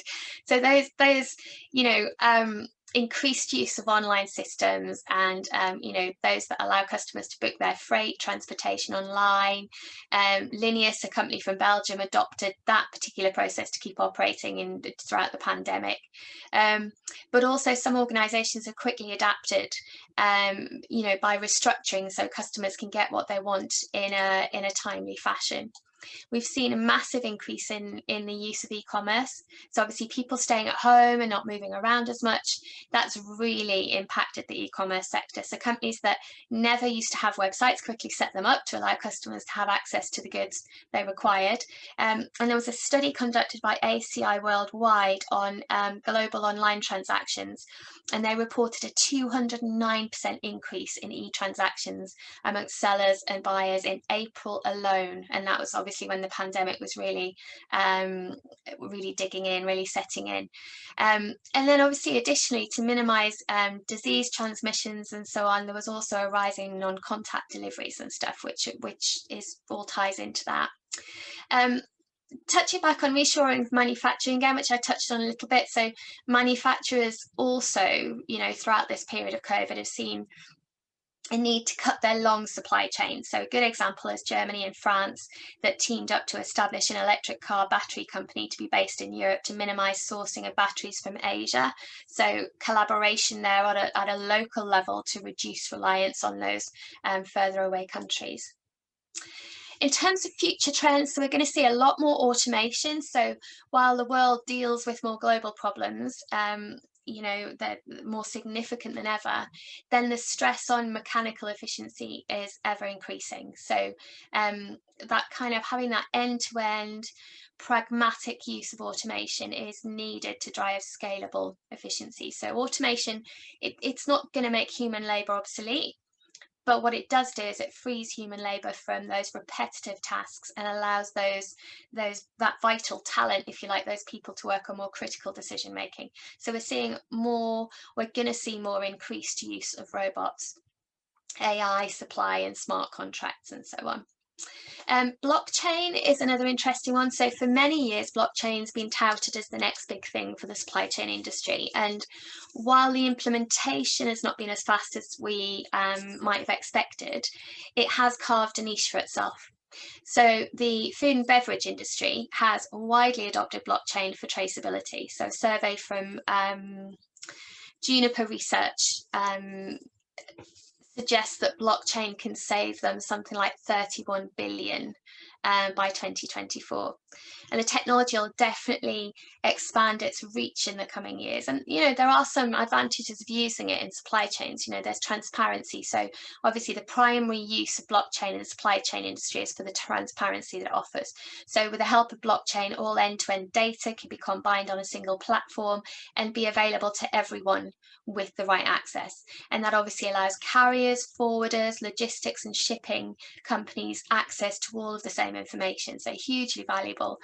So those increased use of online systems and those that allow customers to book their freight transportation online. Linius, a company from Belgium, adopted that particular process to keep operating throughout the pandemic. But also some organizations have quickly adapted by restructuring so customers can get what they want in a timely fashion. We've seen a massive increase in the use of e-commerce. So obviously people staying at home and not moving around as much, that's really impacted the e-commerce sector. So companies that never used to have websites quickly set them up to allow customers to have access to the goods they required. And there was a study conducted by ACI Worldwide on global online transactions, and they reported a 209% increase in e-transactions amongst sellers and buyers in April alone. And that was obviously when the pandemic was really digging in, really setting in. And then obviously additionally, to minimize disease transmissions and so on, there was also a rise in non-contact deliveries and stuff, which is all ties into that. Touching back on reshoring manufacturing again, which I touched on a little bit. So manufacturers also, throughout this period of COVID have seen a need to cut their long supply chain. So a good example is Germany and France that teamed up to establish an electric car battery company to be based in Europe to minimize sourcing of batteries from Asia. So collaboration there at a local level to reduce reliance on those further away countries. In terms of future trends, so we're going to see a lot more automation. So while the world deals with more global problems, they're more significant than ever, then the stress on mechanical efficiency is ever increasing. So that kind of having that end-to-end pragmatic use of automation is needed to drive scalable efficiency. So automation, it's not going to make human labor obsolete. But what it does do is it frees human labour from those repetitive tasks and allows that vital talent, if you like, those people to work on more critical decision making. So we're going to see more increased use of robots, AI, supply and smart contracts and so on. Blockchain is another interesting one. So for many years, blockchain's been touted as the next big thing for the supply chain industry. And while the implementation has not been as fast as we might have expected, it has carved a niche for itself. So the food and beverage industry has widely adopted blockchain for traceability. So a survey from Juniper Research suggests that blockchain can save them something like 31 billion by 2024. And the technology will definitely expand its reach in the coming years. And, there are some advantages of using it in supply chains. There's transparency. So obviously the primary use of blockchain in the supply chain industry is for the transparency that it offers. So with the help of blockchain, all end-to-end data can be combined on a single platform and be available to everyone with the right access. And that obviously allows carriers, forwarders, logistics and shipping companies access to all of the same information. So hugely valuable.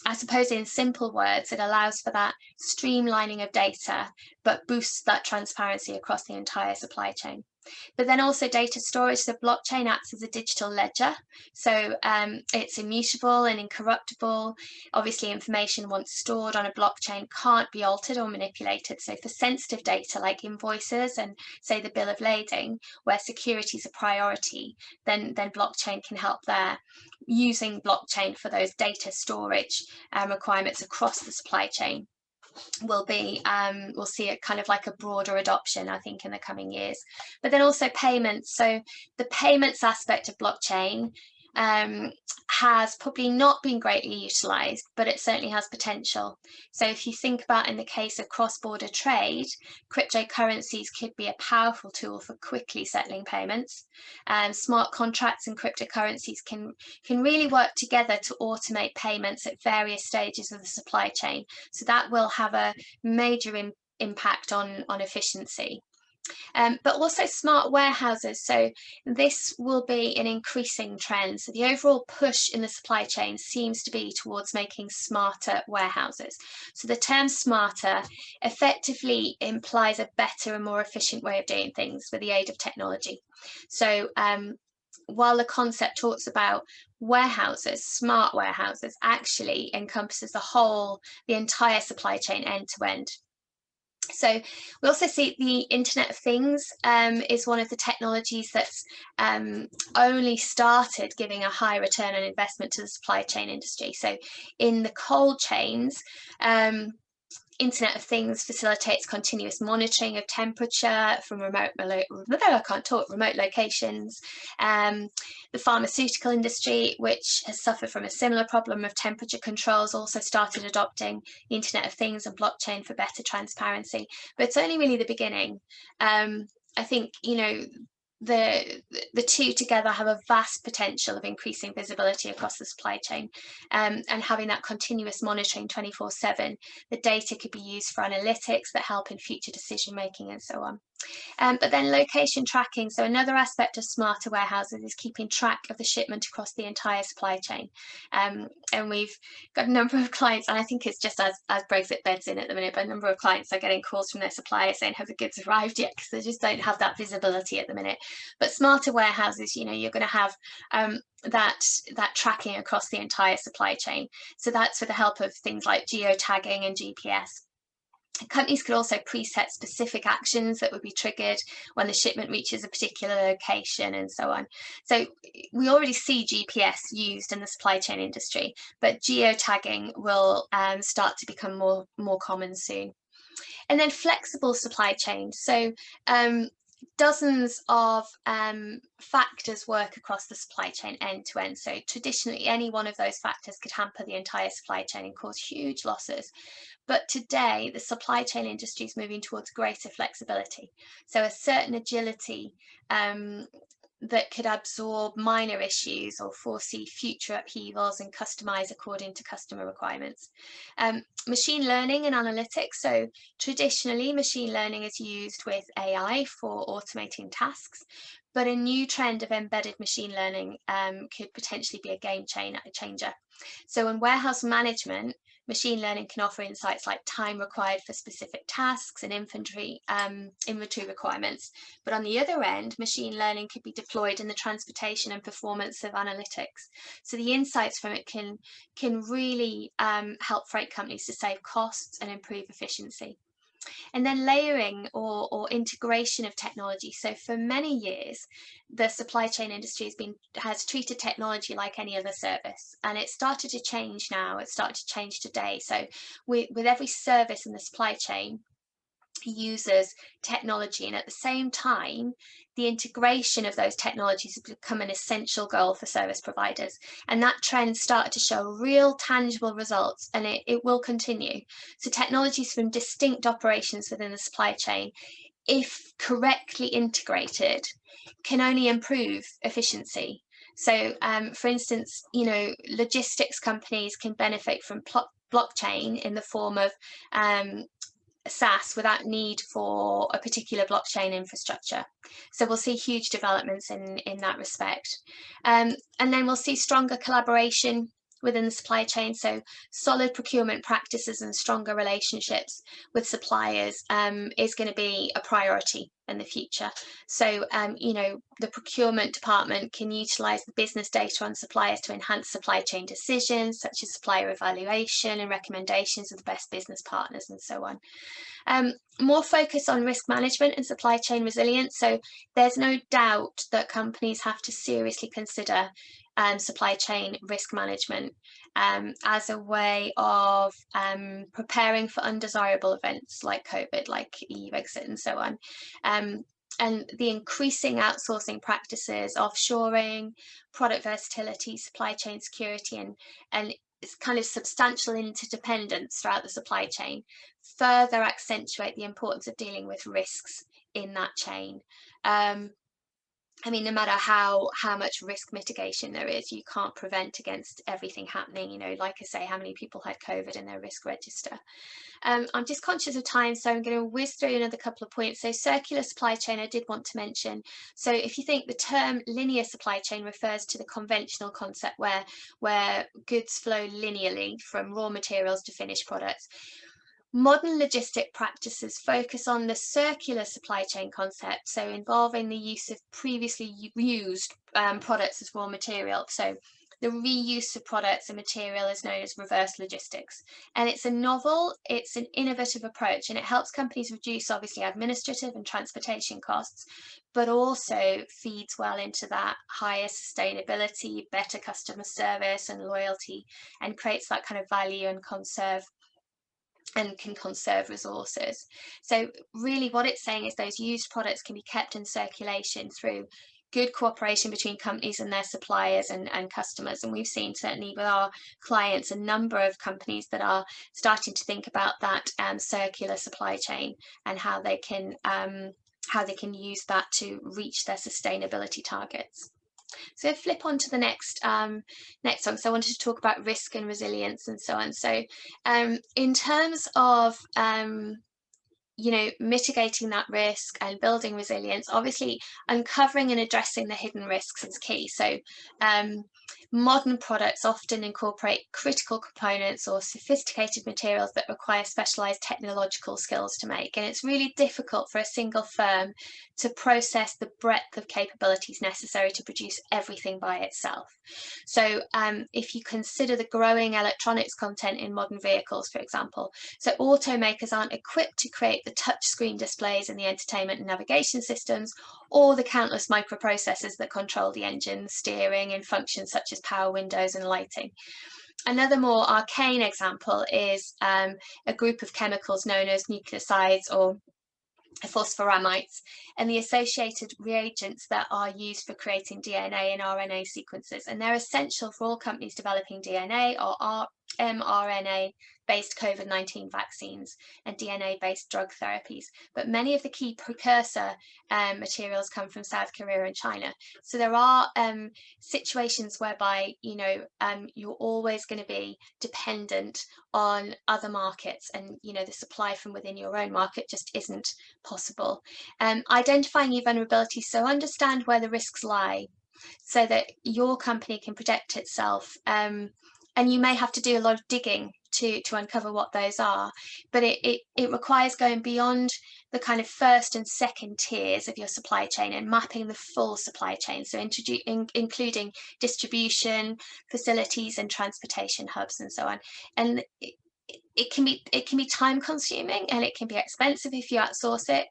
I suppose in simple words, it allows for that streamlining of data, but boosts that transparency across the entire supply chain. But then also data storage, the blockchain acts as a digital ledger. So it's immutable and incorruptible. Obviously, information once stored on a blockchain can't be altered or manipulated. So for sensitive data like invoices and say the bill of lading, where security is a priority, then blockchain can help there. Using blockchain for those data storage requirements across the supply chain will be we'll see it kind of like a broader adoption, I think, in the coming years. But then also payments. So the payments aspect of blockchain has probably not been greatly utilized, but it certainly has potential. So if you think about in the case of cross-border trade, cryptocurrencies could be a powerful tool for quickly settling payments. Smart contracts and cryptocurrencies can really work together to automate payments at various stages of the supply chain. So that will have a major impact on efficiency. But also smart warehouses. So this will be an increasing trend. So the overall push in the supply chain seems to be towards making smarter warehouses. So the term smarter effectively implies a better and more efficient way of doing things with the aid of technology. So while the concept talks about warehouses, smart warehouses actually encompasses the entire supply chain end to end. So we also see the Internet of Things is one of the technologies that's only started giving a high return on investment to the supply chain industry. So in the cold chains, Internet of Things facilitates continuous monitoring of temperature from remote locations. The pharmaceutical industry, which has suffered from a similar problem of temperature controls, also started adopting the Internet of Things and blockchain for better transparency. But it's only really the beginning. I think, the two together have a vast potential of increasing visibility across the supply chain, and having that continuous monitoring 24/7. The data could be used for analytics that help in future decision making and so on. But then location tracking. So another aspect of smarter warehouses is keeping track of the shipment across the entire supply chain. And we've got a number of clients, and I think it's just as Brexit beds in at the minute, but a number of clients are getting calls from their suppliers saying, have the goods arrived yet? Because they just don't have that visibility at the minute. But smarter warehouses, you're going to have that tracking across the entire supply chain. So that's with the help of things like geotagging and GPS. Companies could also preset specific actions that would be triggered when the shipment reaches a particular location and so on. So we already see GPS used in the supply chain industry, but geotagging will start to become more common soon. And then flexible supply chains. So dozens of factors work across the supply chain end to end. So traditionally, any one of those factors could hamper the entire supply chain and cause huge losses. But today, the supply chain industry is moving towards greater flexibility. So a certain agility that could absorb minor issues or foresee future upheavals and customize according to customer requirements. Machine learning and analytics. So traditionally, machine learning is used with AI for automating tasks, but a new trend of embedded machine learning could potentially be a game changer. So in warehouse management, machine learning can offer insights like time required for specific tasks and inventory requirements. But on the other end, machine learning could be deployed in the transportation and performance of analytics. So the insights from it can really help freight companies to save costs and improve efficiency. And then layering or integration of technology. So for many years, the supply chain industry has treated technology like any other service, and it started to change now. It started to change today. So with every service in the supply chain, uses technology, and at the same time the integration of those technologies has become an essential goal for service providers, and that trend started to show real tangible results, and it will continue. So technologies from distinct operations within the supply chain, if correctly integrated, can only improve efficiency. So for instance, logistics companies can benefit from blockchain in the form of SaaS without need for a particular blockchain infrastructure. So we'll see huge developments in that respect. And then we'll see stronger collaboration within the supply chain. So solid procurement practices and stronger relationships with suppliers is going to be a priority in the future. So, the procurement department can utilize the business data on suppliers to enhance supply chain decisions, such as supplier evaluation and recommendations of the best business partners and so on. More focus on risk management and supply chain resilience. So there's no doubt that companies have to seriously consider supply chain risk management as a way of preparing for undesirable events like COVID, like EU exit and so on. And the increasing outsourcing practices, offshoring, product versatility, supply chain security, and it's kind of substantial interdependence throughout the supply chain further accentuate the importance of dealing with risks in that chain. No matter how much risk mitigation there is, you can't prevent against everything happening. Like I say, how many people had COVID in their risk register? I'm just conscious of time, so I'm going to whiz through another couple of points. So circular supply chain, I did want to mention. So if you think the term linear supply chain refers to the conventional concept where goods flow linearly from raw materials to finished products. Modern logistic practices focus on the circular supply chain concept, so involving the use of previously used products as raw material. So the reuse of products and material is known as reverse logistics. And it's it's an innovative approach, and it helps companies reduce obviously administrative and transportation costs, but also feeds well into that higher sustainability, better customer service and loyalty, and creates that kind of value and can conserve resources. So really what it's saying is those used products can be kept in circulation through good cooperation between companies and their suppliers and customers. And we've seen certainly with our clients a number of companies that are starting to think about that circular supply chain and how they can use that to reach their sustainability targets. So flip on to the next one. So I wanted to talk about risk and resilience and so on. So in terms of mitigating that risk and building resilience, obviously uncovering and addressing the hidden risks is key. So modern products often incorporate critical components or sophisticated materials that require specialized technological skills to make, and it's really difficult for a single firm to process the breadth of capabilities necessary to produce everything by itself. So if you consider the growing electronics content in modern vehicles, for example, so automakers aren't equipped to create the touchscreen displays in the entertainment and navigation systems, or the countless microprocessors that control the engine, steering, and functions such as power windows and lighting. Another more arcane example is a group of chemicals known as nucleosides or phosphoramides, and the associated reagents that are used for creating DNA and RNA sequences. And they're essential for all companies developing DNA or mRNA-based COVID-19 vaccines and DNA-based drug therapies. But many of the key precursor materials come from South Korea and China. So there are situations whereby, you're always going to be dependent on other markets, and, the supply from within your own market just isn't possible. Identifying your vulnerabilities, so understand where the risks lie so that your company can protect itself. And you may have to do a lot of digging to uncover what those are, but it requires going beyond the kind of first and second tiers of your supply chain and mapping the full supply chain, so including distribution, facilities and transportation hubs and so on. And it can be time consuming, and it can be expensive if you outsource it.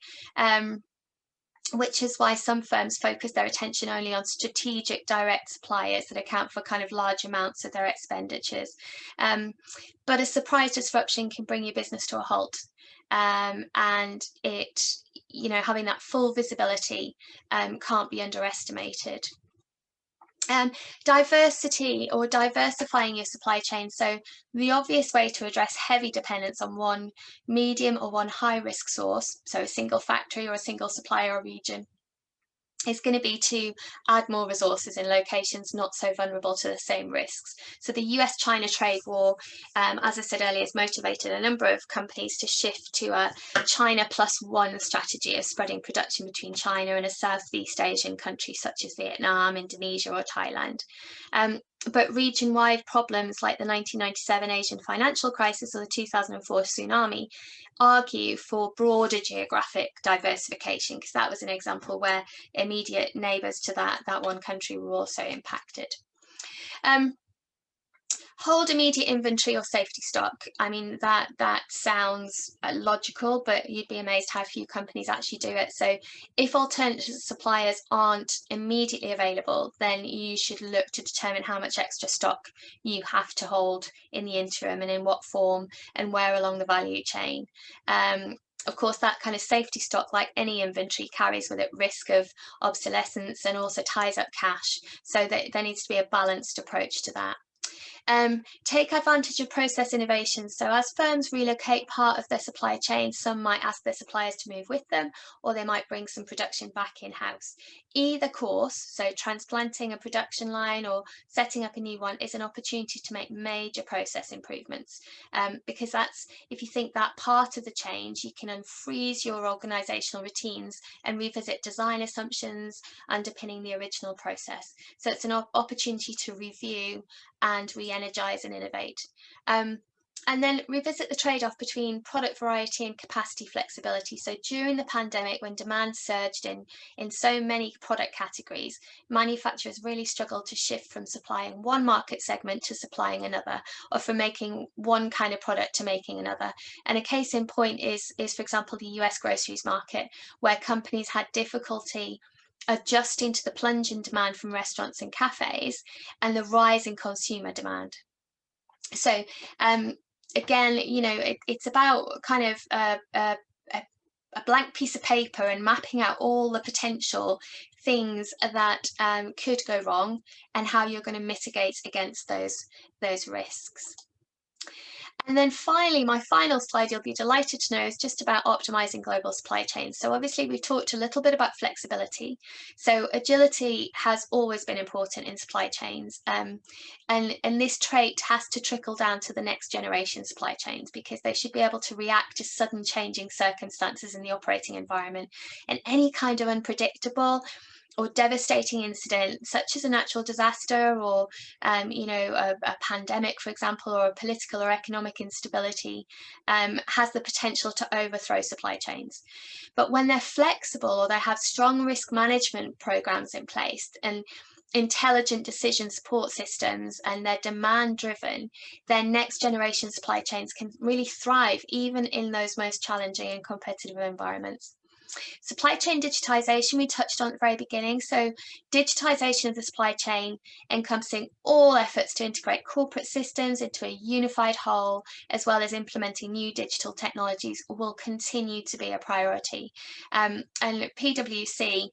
Which is why some firms focus their attention only on strategic direct suppliers that account for kind of large amounts of their expenditures. But a surprise disruption can bring your business to a halt. and it, having that full visibility can't be underestimated. Diversity or diversifying your supply chain. So the obvious way to address heavy dependence on one medium or one high risk source, so a single factory or a single supplier or region, is going to be to add more resources in locations not so vulnerable to the same risks. So the US-China trade war, as I said earlier, has motivated a number of companies to shift to a China plus one strategy of spreading production between China and a Southeast Asian country such as Vietnam, Indonesia or Thailand. But region-wide problems like the 1997 Asian financial crisis or the 2004 tsunami argue for broader geographic diversification, because that was an example where immediate neighbours to that one country were also impacted. Hold immediate inventory or safety stock. I mean, that sounds logical, but you'd be amazed how few companies actually do it. So if alternative suppliers aren't immediately available, then you should look to determine how much extra stock you have to hold in the interim and in what form and where along the value chain. Of course, that kind of safety stock, like any inventory, carries with it risk of obsolescence and also ties up cash. So that there needs to be a balanced approach to that. Take advantage of process innovations. So as firms relocate part of their supply chain, some might ask their suppliers to move with them, or they might bring some production back in-house. Either course, so transplanting a production line or setting up a new one, is an opportunity to make major process improvements, because that's, if you think that part of the change, you can unfreeze your organizational routines and revisit design assumptions underpinning the original process. So it's an opportunity to review and re-energize and innovate. And then revisit the trade-off between product variety and capacity flexibility. So during the pandemic, when demand surged in so many product categories, manufacturers really struggled to shift from supplying one market segment to supplying another, or from making one kind of product to making another. And a case in point is for example, the US groceries market, where companies had difficulty adjusting to the plunge in demand from restaurants and cafes and the rise in consumer demand. So again, it's about kind of a blank piece of paper and mapping out all the potential things that could go wrong and how you're going to mitigate against those risks. And then finally, my final slide, you'll be delighted to know, is just about optimizing global supply chains. So obviously we've talked a little bit about flexibility. So agility has always been important in supply chains. And this trait has to trickle down to the next generation supply chains, because they should be able to react to sudden changing circumstances in the operating environment. And any kind of unpredictable or devastating incident, such as a natural disaster or a pandemic, for example, or a political or economic instability, has the potential to overthrow supply chains. But when they're flexible, or they have strong risk management programs in place and intelligent decision support systems, and they're demand driven, then next generation supply chains can really thrive even in those most challenging and competitive environments. Supply chain digitization, we touched on at the very beginning. So digitization of the supply chain, encompassing all efforts to integrate corporate systems into a unified whole, as well as implementing new digital technologies, will continue to be a priority. And PwC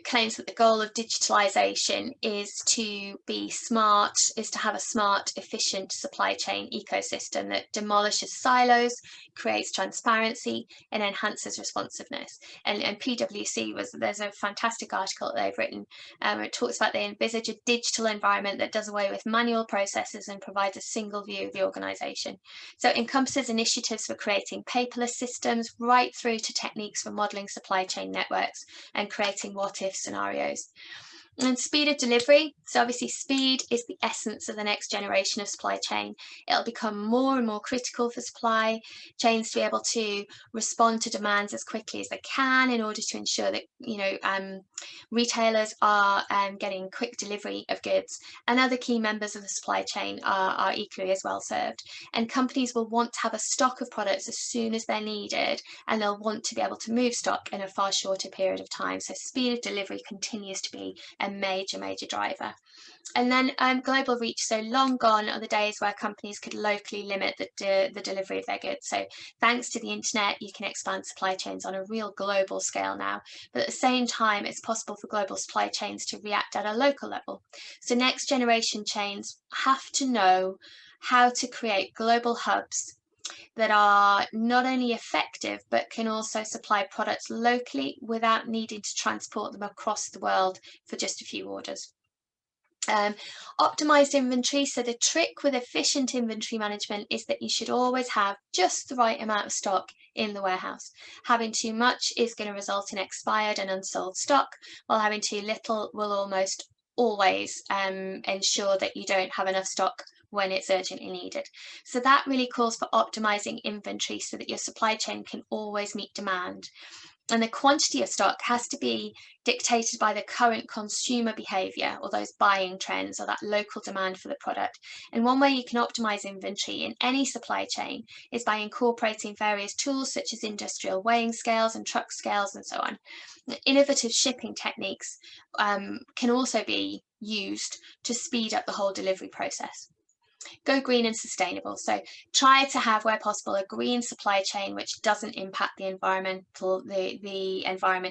claims that the goal of digitalization is to be smart, is to have a smart, efficient supply chain ecosystem that demolishes silos, creates transparency, and enhances responsiveness. And PwC there's a fantastic article that they've written. It talks about they envisage a digital environment that does away with manual processes and provides a single view of the organization. So it encompasses initiatives for creating paperless systems, right through to techniques for modeling supply chain networks and creating what-if scenarios. And speed of delivery. So obviously speed is the essence of the next generation of supply chain. It'll become more and more critical for supply chains to be able to respond to demands as quickly as they can, in order to ensure that retailers are getting quick delivery of goods, and other key members of the supply chain are equally as well served. And companies will want to have a stock of products as soon as they're needed, and they'll want to be able to move stock in a far shorter period of time. So speed of delivery continues to be a major driver. And then global reach. So long gone are the days where companies could locally limit the delivery of their goods. So thanks to the internet, you can expand supply chains on a real global scale now. But at the same time, it's possible for global supply chains to react at a local level. So next generation chains have to know how to create global hubs that are not only effective but can also supply products locally without needing to transport them across the world for just a few orders. Optimized inventory. So the trick with efficient inventory management is that you should always have just the right amount of stock in the warehouse. Having too much is going to result in expired and unsold stock, while having too little will almost always ensure that you don't have enough stock when it's urgently needed. So that really calls for optimizing inventory so that your supply chain can always meet demand. And the quantity of stock has to be dictated by the current consumer behavior or those buying trends or that local demand for the product. And one way you can optimize inventory in any supply chain is by incorporating various tools such as industrial weighing scales and truck scales and so on. Innovative shipping techniques can also be used to speed up the whole delivery process. Go green and sustainable. So try to have, where possible, a green supply chain which doesn't impact the environment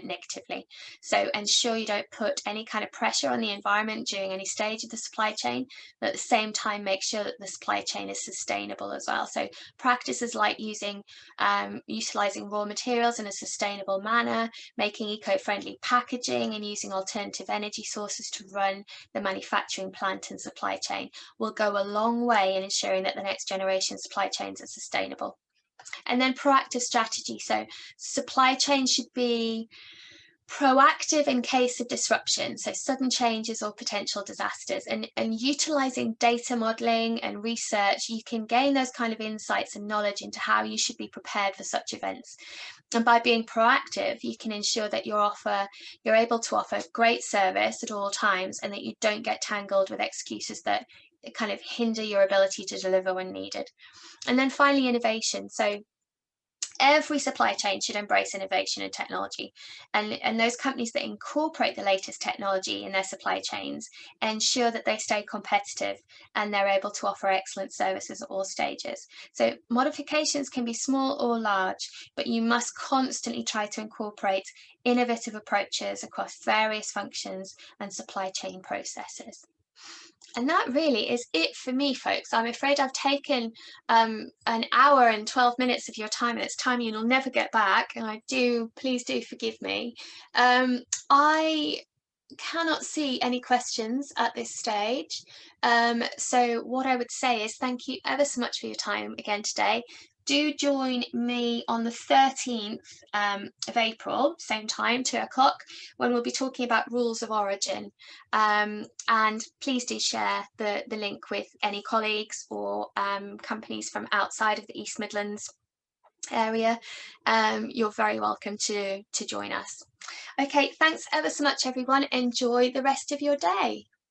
negatively. So ensure you don't put any kind of pressure on the environment during any stage of the supply chain, but at the same time make sure that the supply chain is sustainable as well. So practices like utilizing raw materials in a sustainable manner, making eco-friendly packaging, and using alternative energy sources to run the manufacturing plant and supply chain will go a long way in ensuring that the next generation supply chains are sustainable. And then proactive strategy. So supply chain should be proactive in case of disruption, so sudden changes or potential disasters, and utilizing data modeling and research, you can gain those kind of insights and knowledge into how you should be prepared for such events. And by being proactive, you can ensure that you're able to offer great service at all times and that you don't get tangled with excuses that kind of hinder your ability to deliver when needed. And then finally, innovation. So every supply chain should embrace innovation and technology, and those companies that incorporate the latest technology in their supply chains ensure that they stay competitive and they're able to offer excellent services at all stages. So modifications can be small or large, but you must constantly try to incorporate innovative approaches across various functions and supply chain processes. And that really is it for me, folks. I'm afraid I've taken an hour and 12 minutes of your time, and it's time you'll never get back. And please do forgive me. I cannot see any questions at this stage. So what I would say is thank you ever so much for your time again today. Do join me on the 13th of April, same time, 2 o'clock, when we'll be talking about rules of origin. And please do share the link with any colleagues or companies from outside of the East Midlands area. You're very welcome to join us. Okay, thanks ever so much, everyone. Enjoy the rest of your day.